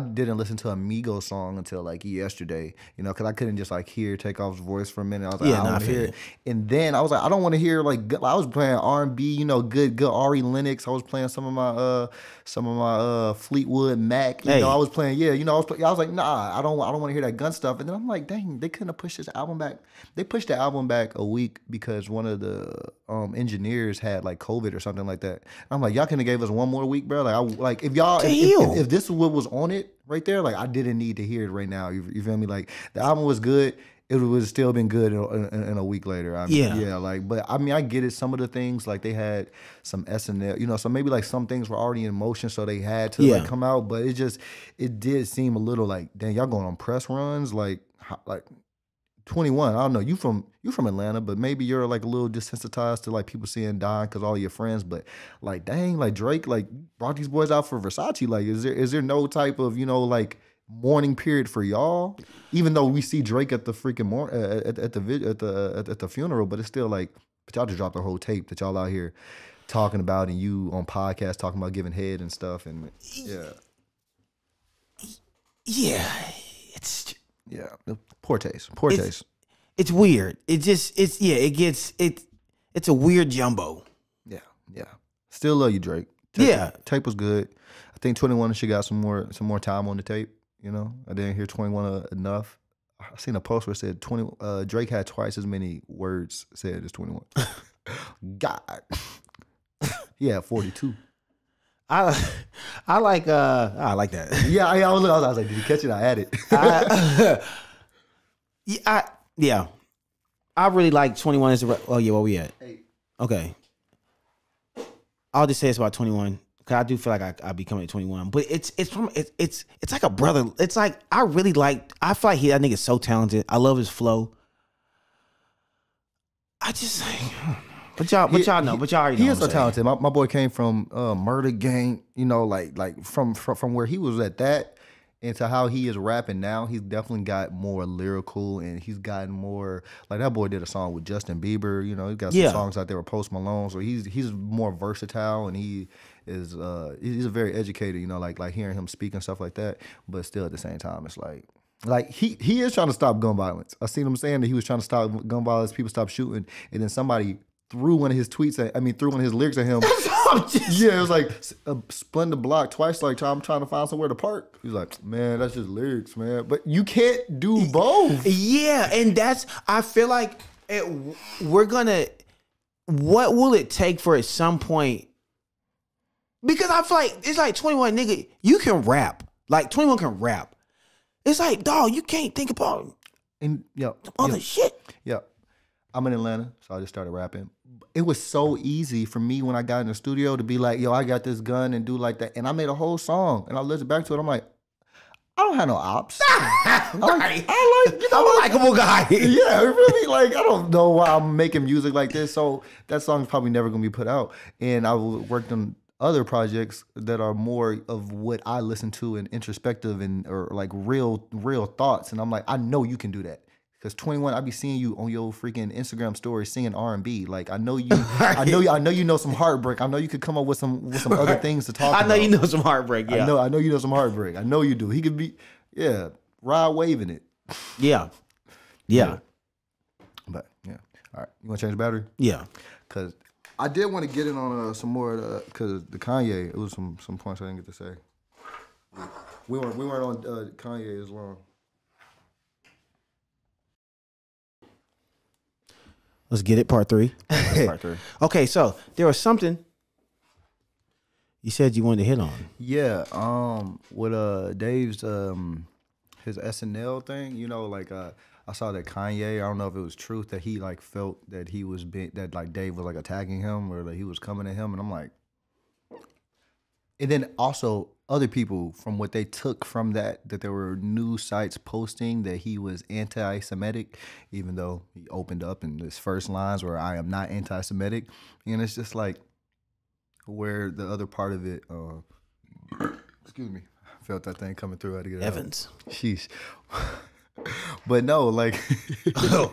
didn't listen to a Migos song until like yesterday, you know, because I couldn't just like hear Takeoff's voice for a minute. I was like, I don't want to hear it. And then I was like, I don't want to hear like I was playing R&B, you know, good Ari Lennox. I was playing some of my Fleetwood Mac. You know, I was playing, I was like, nah, I don't want to hear that gun stuff. And then I'm like, dang, they couldn't have pushed this album back. They pushed the album back a week because one of the engineers had like COVID or something like that. I'm like, y'all couldn't have gave us one more week, bro. Like, if y'all, if this is what was on it right there, like, I didn't need to hear it right now. You feel me? Like, the album was good. It would have still been good in a week later. But I mean, I get it. Some of the things, like, they had some SNL, you know, so maybe like some things were already in motion, so they had to like come out. But it did seem a little like, dang, y'all going on press runs, like 21. I don't know. You from Atlanta, but maybe you're like a little desensitized to like people seeing dying because all your friends. But like, dang, like Drake like brought these boys out for Versace. Like, is there no type of, you know, like mourning period for y'all? Even though we see Drake at the freaking at the funeral, but it's still like, but y'all just dropped a whole tape that y'all out here talking about, and you on podcasts talking about giving head and stuff, and poor taste.
It's weird. It's a weird jumbo.
Yeah. Still love you, Drake. Tape was good. I think 21 should got some more time on the tape. You know, I didn't hear 21 enough. I seen a post where it said Drake had twice as many words said as 21. God. Yeah, 42.
I like that.
Yeah, I was like, did you catch it? I had it.
I really like 21 as a. Oh yeah, where we at?
8.
Okay. I'll just say it's about 21 because I do feel like I be coming at 21, but it's like a brother. It's like I feel like that nigga's so talented. I love his flow. I just like. But y'all already know.
He is so talented. My boy came from Murder Gang, you know, like from where he was at that into how he is rapping now. He's definitely got more lyrical, and he's gotten more like that boy did a song with Justin Bieber. You know, he's got some songs out there with Post Malone. So he's more versatile, and he's a very educated. You know, like hearing him speak and stuff like that. But still, at the same time, it's like he is trying to stop gun violence. I seen him saying that he was trying to stop gun violence. People stop shooting, and then somebody threw one of his lyrics at him. Yeah, it was like Splendid Block twice. Like, I'm trying to find somewhere to park. He's like, man, that's just lyrics, man. But you can't do both.
Yeah, and I feel like what will it take for at some point? Because I feel like it's like 21, nigga, you can rap. Like 21 can rap. It's like, dog, you can't think about other shit.
Yeah. I'm in Atlanta, so I just started rapping. It was so easy for me when I got in the studio to be like, yo, I got this gun and do like that. And I made a whole song, and I listened back to it. I'm like, I don't have no ops. I'm
a likable guy.
Yeah, really. Like, I don't know why I'm making music like this. So that song's probably never gonna be put out. And I worked on other projects that are more of what I listen to and introspective or like real thoughts. And I'm like, I know you can do that. Because 21, I be seeing you on your freaking Instagram story singing R&B. Like, I know you, I know you know some heartbreak. I know you could come up with some other things to talk about.
I know you know some heartbreak. Yeah,
I know you know some heartbreak. I know you do. He could be, ride waving it.
Yeah.
But yeah, all right. You want to change the battery?
Yeah.
Because I did want to get in on some more of the, because the Kanye, it was some points I didn't get to say. We weren't on Kanye as long.
Let's get it, part 3.
Part 3.
Okay, so there was something you said you wanted to hit on.
Yeah, with Dave's his SNL thing, you know, like I saw that Kanye, I don't know if it was truth that he like felt that he was that like Dave was like attacking him or that he was coming at him, and I'm like, and then also other people from what they took from that there were news sites posting that he was anti-Semitic, even though he opened up in his first lines where I am not anti-Semitic, and it's just like where the other part of it. Excuse me, I felt that thing coming through. I had to get it
Evans.
out. Sheesh. But no, like,
oh,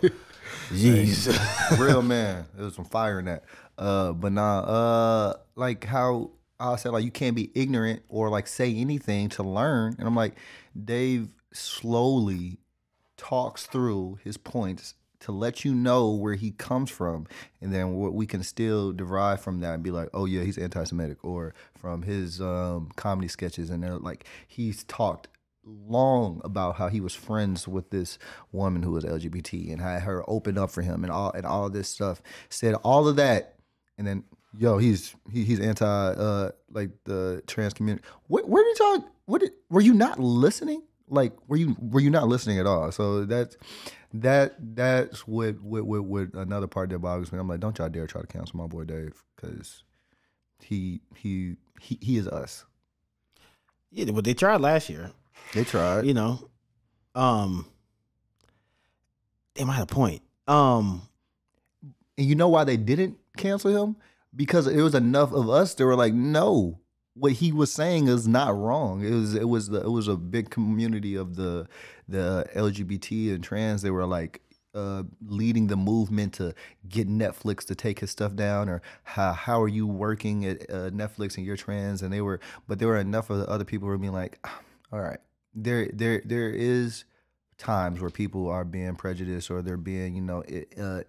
jeez,
real man, there was some fire in that. But nah, like how I said, like you can't be ignorant or like say anything to learn. And I'm like, Dave slowly talks through his points to let you know where he comes from, and then what we can still derive from that and be like, oh yeah, he's anti-Semitic, or from his comedy sketches, and they're like he's talked long about how he was friends with this woman who was LGBT and had her open up for him and all this stuff. Said all of that, and then he's anti like the trans community. Where did y'all? Were you not listening? Like were you not listening at all? So that's what another part that bothers me. I'm like, don't y'all dare try to cancel my boy Dave, because he is us.
Yeah, but they tried last year.
They tried.
You know, they might have a point. And
you know why they didn't cancel him? Because it was enough of us that were like, no, what he was saying is not wrong. It was a big community of the LGBT and trans. They were like leading the movement to get Netflix to take his stuff down, or how are you working at Netflix and you're trans? And there were enough of the other people who were being like, all right, there is times where people are being prejudiced or they're being,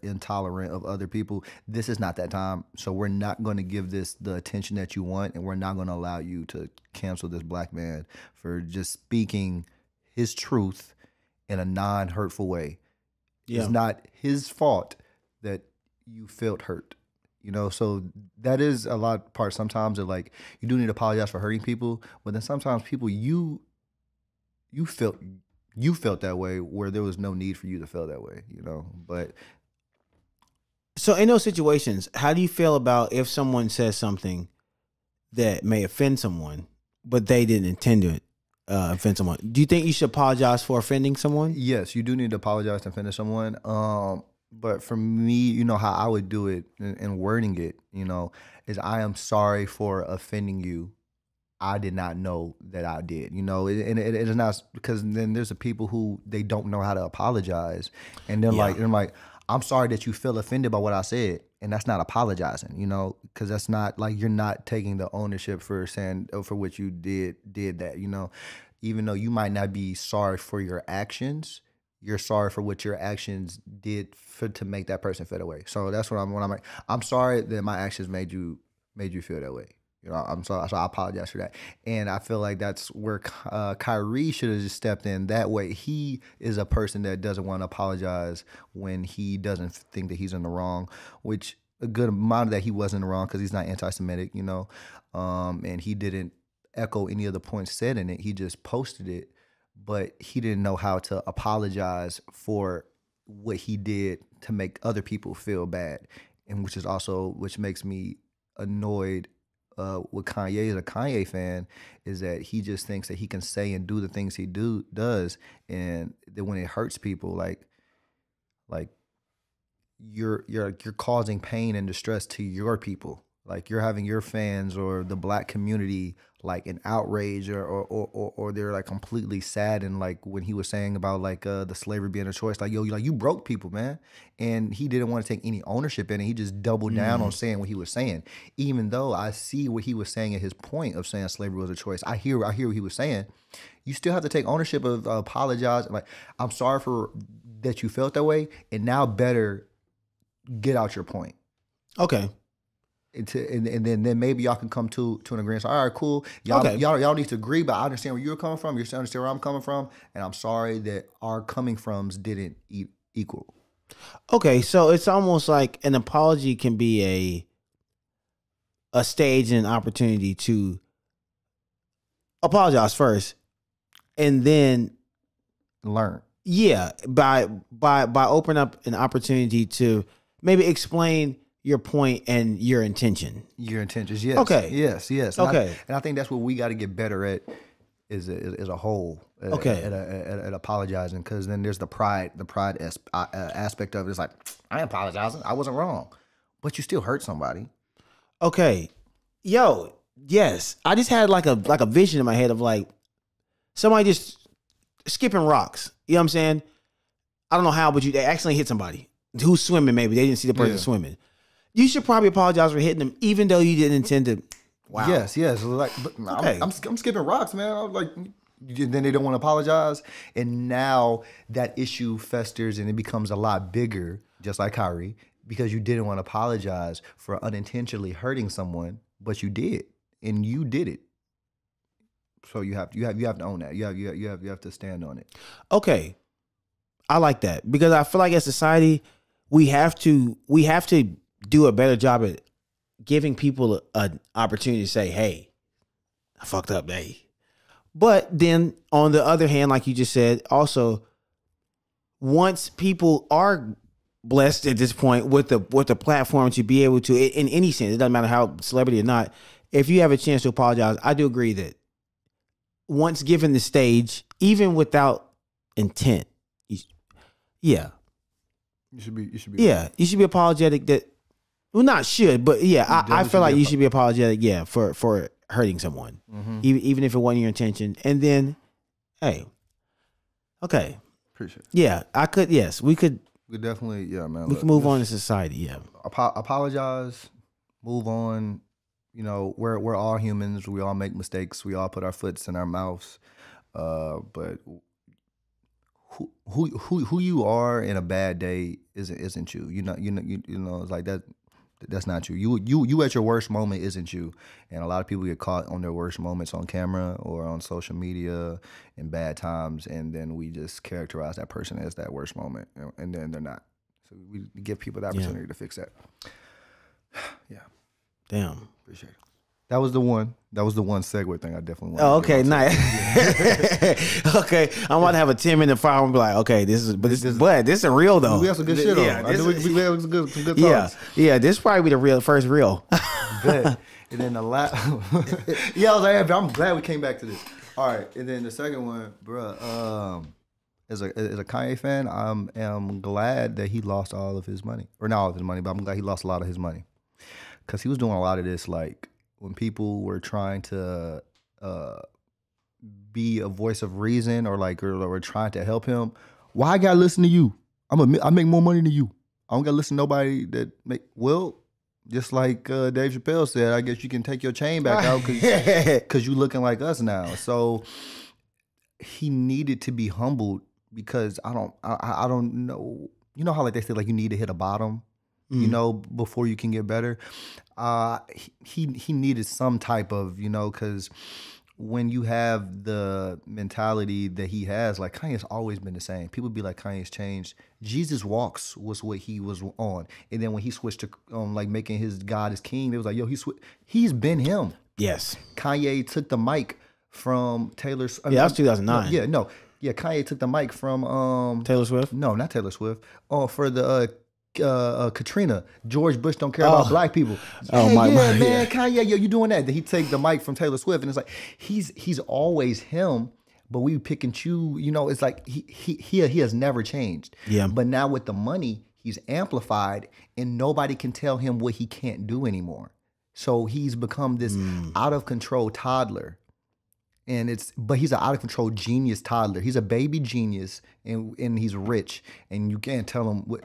intolerant of other people. This is not that time, so we're not going to give this the attention that you want, and we're not going to allow you to cancel this black man for just speaking his truth in a non-hurtful way. Yeah. It's not his fault that you felt hurt. So that is a lot part. Sometimes that like you do need to apologize for hurting people, but then sometimes people you felt that way where there was no need for you to feel that way, But
so in those situations, how do you feel about if someone says something that may offend someone, but they didn't intend to offend someone? Do you think you should apologize for offending someone?
Yes, you do need to apologize to offend someone. But for me, how I would do it and wording it, is I am sorry for offending you. I did not know that I did, and it is not, because then there's the people who they don't know how to apologize, and they're like, I'm sorry that you feel offended by what I said, and that's not apologizing, because that's not like you're not taking the ownership for saying for what you did that, even though you might not be sorry for your actions, you're sorry for what your actions did to make that person feel that way. So that's what I'm like, I'm sorry that my actions made you feel that way. I'm sorry, so I apologize for that. And I feel like that's where Kyrie should have just stepped in that way. He is a person that doesn't want to apologize when he doesn't think that he's in the wrong, which a good amount of that he wasn't in the wrong because he's not anti-Semitic, and he didn't echo any of the points said in it. He just posted it, but he didn't know how to apologize for what he did to make other people feel bad, and which makes me annoyed with Kanye as a Kanye fan, is that he just thinks that he can say and do the things he does, and then when it hurts people, like you're causing pain and distress to your people. Like you're having your fans or the black community like an outrage or they're like completely sad. And like when he was saying about like the slavery being a choice, like, yo, you broke people, man. And he didn't want to take any ownership in it. He just doubled down on saying what he was saying. Even though I see what he was saying at his point of saying slavery was a choice. I hear what he was saying. You still have to take ownership of apologize. Like, I'm sorry for that you felt that way, and now better get out your point.
Okay.
and then maybe y'all can come to an agreement. So, all right, cool. Y'all need to agree, but I understand where you're coming from. You understand where I'm coming from, and I'm sorry that our coming froms didn't equal.
Okay, so it's almost like an apology can be a stage and an opportunity to apologize first, and then
learn.
Yeah, by opening up an opportunity to maybe explain your point and your intention.
Your intentions, yes.
Okay.
Yes.
Okay.
And I think that's what we got to get better at as a whole.
Okay.
At apologizing, because then there's the pride aspect of it. It's like, I ain't apologizing. I wasn't wrong, but you still hurt somebody.
Okay. Yo, yes. I just had like a vision in my head of like somebody just skipping rocks. You know what I'm saying? I don't know how, but they accidentally hit somebody who's swimming. Maybe they didn't see the person swimming. You should probably apologize for hitting them, even though you didn't intend to. Wow.
Yes. Like, okay. I'm skipping rocks, man. I'm like, then they don't want to apologize, and now that issue festers and it becomes a lot bigger, just like Kyrie, because you didn't want to apologize for unintentionally hurting someone, but you did, and you did it. So you have to own that. You have to stand on it.
Okay, I like that, because I feel like as society we have to do a better job at giving people an opportunity to say, "Hey, I fucked up, hey." But then on the other hand, like you just said, also once people are blessed at this point with the platform to be able to, in any sense, it doesn't matter how celebrity or not, if you have a chance to apologize, I do agree that once given the stage, even without intent, you should be apologetic. That, well, not should, but I feel like you should be apologetic, for hurting someone, even if it wasn't your intention. And then, hey, okay,
appreciate it.
Yeah, I could. Yes, we could.
We definitely, man.
We can move on to society. Yeah,
apologize, move on. You know, we're all humans. We all make mistakes. We all put our foots in our mouths. But who you are in a bad day isn't you. You know, it's like that. That's not you. You at your worst moment isn't you. And a lot of people get caught on their worst moments on camera or on social media in bad times, and then we just characterize that person as that worst moment, and then they're not. So we give people the opportunity to fix that. Yeah.
Damn.
Appreciate it. That was the one segue thing I definitely wanted.
Oh, okay, nice. Okay, I'm about to have a 10-minute file and be like, okay, this is real though.
We have some good shit on. We have some good thoughts.
Yeah, this probably be the first real.
Good. And then the last, I was like, I'm glad we came back to this. All right, and then the second one, bro. As a Kanye fan, I am glad that he lost all of his money, or not all of his money, but I'm glad he lost a lot of his money, because he was doing a lot of this like. When people were trying to be a voice of reason or were trying to help him, why I gotta listen to you? I make more money than you. I don't gotta listen to nobody that make. Well, just like Dave Chapelle said, I guess you can take your chain back out because you looking like us now. So he needed to be humbled, because I don't know. You know how like they say like you need to hit a bottom. You know, before you can get better. He needed some type of, because when you have the mentality that he has, like Kanye's always been the same. People be like, Kanye's changed. Jesus Walks was what he was on. And then when he switched to like making his God his king, it was like, yo, he's been him.
Yes.
Kanye took the mic from Taylor.
That was 2009.
Yeah, Kanye took the mic from
Taylor Swift?
No, not Taylor Swift. For the Katrina, George Bush don't care about black people. Man, Kanye, you doing that? Then he take the mic from Taylor Swift, and it's like he's always him, but we pick and choose. It's like he has never changed.
Yeah.
But now with the money, he's amplified, and nobody can tell him what he can't do anymore. So he's become this out of control toddler. But he's an out of control genius toddler. He's a baby genius, and he's rich, and you can't tell him what.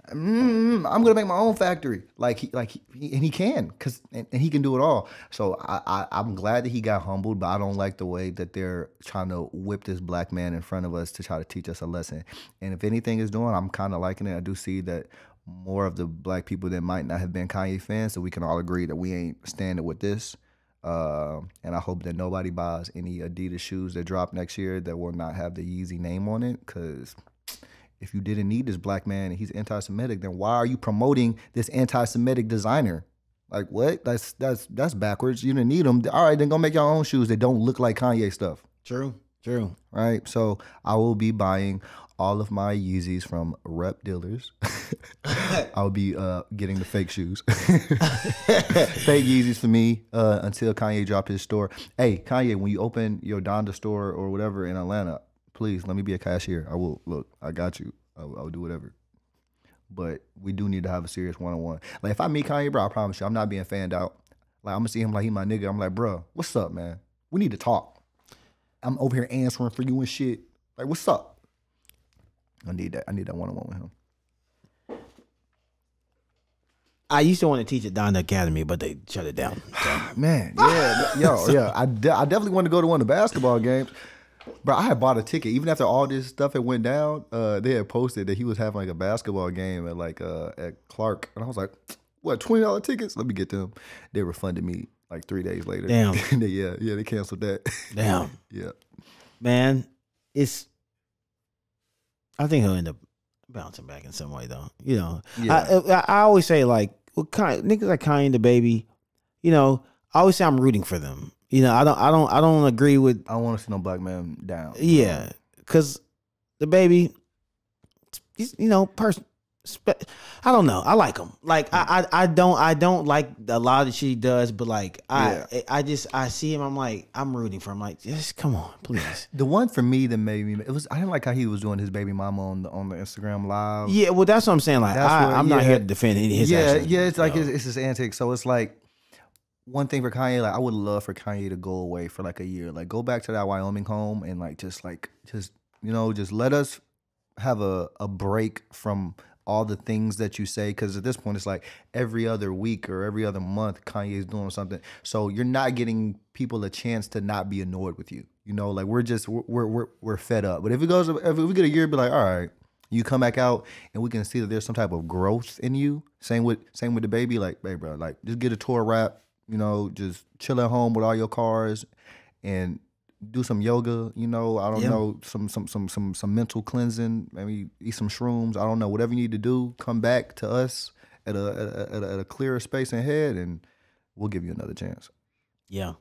I'm gonna make my own factory, and he can, and he can do it all. So I'm glad that he got humbled, but I don't like the way that they're trying to whip this black man in front of us to try to teach us a lesson. And if anything is doing, I'm kind of liking it. I do see that more of the black people that might not have been Kanye fans, so we can all agree that we ain't standing with this. And I hope that nobody buys any Adidas shoes that drop next year that will not have the Yeezy name on it. Because if you didn't need this black man and he's anti-Semitic, then why are you promoting this anti-Semitic designer? Like, what? That's backwards. You didn't need them. All right, then go make your own shoes that don't look like Kanye stuff.
True.
Right? So I will be buying all of my Yeezys from rep dealers. I'll be getting the fake shoes. Fake Yeezys for me until Kanye dropped his store. Hey, Kanye, when you open your Donda store or whatever in Atlanta, please let me be a cashier. I will. Look, I got you. I'll do whatever. But we do need to have a serious one-on-one. Like, if I meet Kanye, bro, I promise you, I'm not being fanned out. Like, I'm going to see him like he my nigga. I'm like, bro, what's up, man? We need to talk. I'm over here answering for you and shit. Like, what's up? I need that one-on-one with him.
I used to want to teach at Donda Academy, but they shut it down. So.
Man, yeah. I definitely want to go to one of the basketball games. Bro, I had bought a ticket. Even after all this stuff had went down, they had posted that he was having like a basketball game at Clark. And I was like, what, $20 tickets? Let me get them. They refunded me like 3 days later.
Damn.
yeah, they canceled that.
Damn.
Yeah.
Man, I think he'll end up bouncing back in some way though. You know, yeah. I always say like, niggas like Kanye the Baby, you know, I always say I'm rooting for them. You know, I don't agree with.
I don't want to see no black man down.
Yeah, because the Baby, he's, you know, I don't know. I like him. Like I don't like a lot of the shit he does, but like I see him. I'm like, I'm rooting for him. Like, just come on, please.
The one for me that made me, I didn't like how he was doing his baby mama on the Instagram live.
Yeah, well, that's what I'm saying. Like, I'm not here to defend any of his actions.
Yeah, it's like it's his antics. So it's like. One thing for Kanye, like I would love for Kanye to go away for like a year, like go back to that Wyoming home and just let us have a break from all the things that you say, because at this point it's like every other week or every other month Kanye's doing something, so you're not getting people a chance to not be annoyed with you. You know, like we're fed up. But if we get a year, be like, all right, you come back out and we can see that there's some type of growth in you. Same with the Baby, like, hey bro, like just get a tour wrap. You know, just chill at home with all your cars and do some yoga, you know, I don't know, some mental cleansing, maybe eat some shrooms, I don't know, whatever you need to do, come back to us at a clearer space and head, and we'll give you another chance.
Yeah.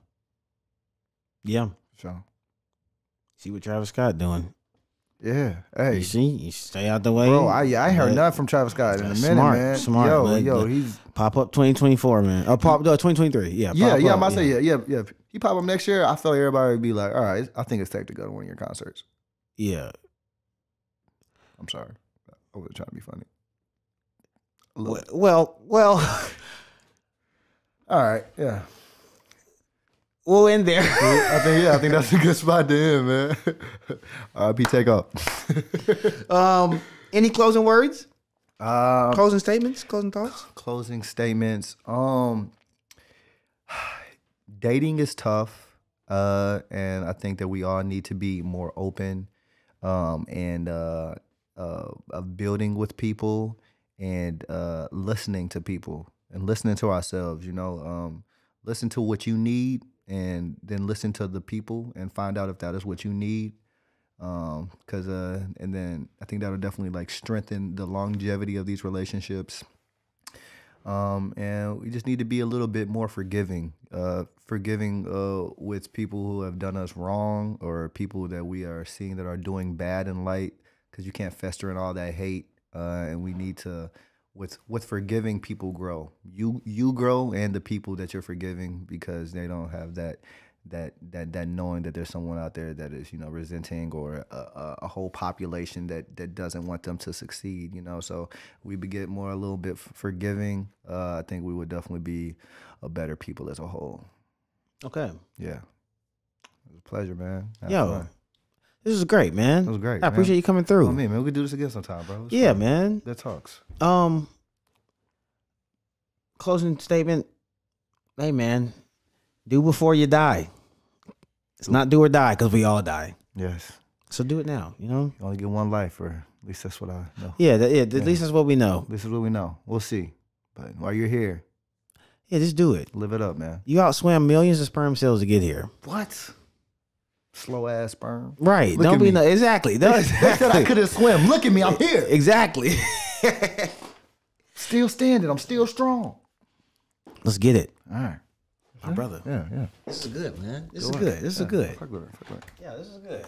So.
See what Travis Scott doing.
Yeah, hey.
You stay out the way.
Bro, I heard nothing from Travis Scott in a minute, man.
Smart.
Yo, he's...
Pop up 2024, man. Or pop 2023. Yeah,
I'm about to say, yeah. He pop up next year, I feel everybody would be like, all right, I think it's safe to go to one of your concerts.
Yeah.
I'm sorry. I wasn't trying to be funny.
Well.
All right, yeah.
We'll end there.
I think that's a good spot to end, man. R.I.P. Take off.
Any closing words? Closing statements? Closing thoughts?
Closing statements. Dating is tough, and I think that we all need to be more open, and of building with people and listening to people and listening to ourselves. You know, listen to what you need. And then listen to the people and find out if that is what you need. And then I think that'll definitely like strengthen the longevity of these relationships. And we just need to be a little bit more forgiving with people who have done us wrong, or people that we are seeing that are doing bad in light, because you can't fester in all that hate. And we need to, with forgiving, people grow. You grow, and the people that you're forgiving, because they don't have that knowing that there's someone out there that is, you know, resenting, or a whole population that doesn't want them to succeed. You know, so we get more a little bit forgiving. I think we would definitely be a better people as a whole. Okay. Yeah. It was a pleasure, man. Fun.
This was great, man.
It was great.
I appreciate you coming through.
Oh, man, we could do this again sometime, bro.
Yeah, fun. Man.
That talks.
Closing statement. Hey, man, do before you die. It's not do or die, because we all die.
Yes.
So do it now, you know?
You only get one life, or At least that's what I know.
Yeah, at least that's what we know.
This is what we know. We'll see. But while you're here,
yeah, just do it.
live it up, man.
You outswam millions of sperm cells to get here.
What? Slow ass sperm.
Right.
Look
Don't
at
be
me.
no, exactly. No,
They said I couldn't swim. Look at me. I'm here.
Exactly.
Still standing. I'm still strong.
Let's get it.
All right.
My brother.
Yeah.
This is good, man. This is good. This is good.
Fuck with it.
Yeah, this is good.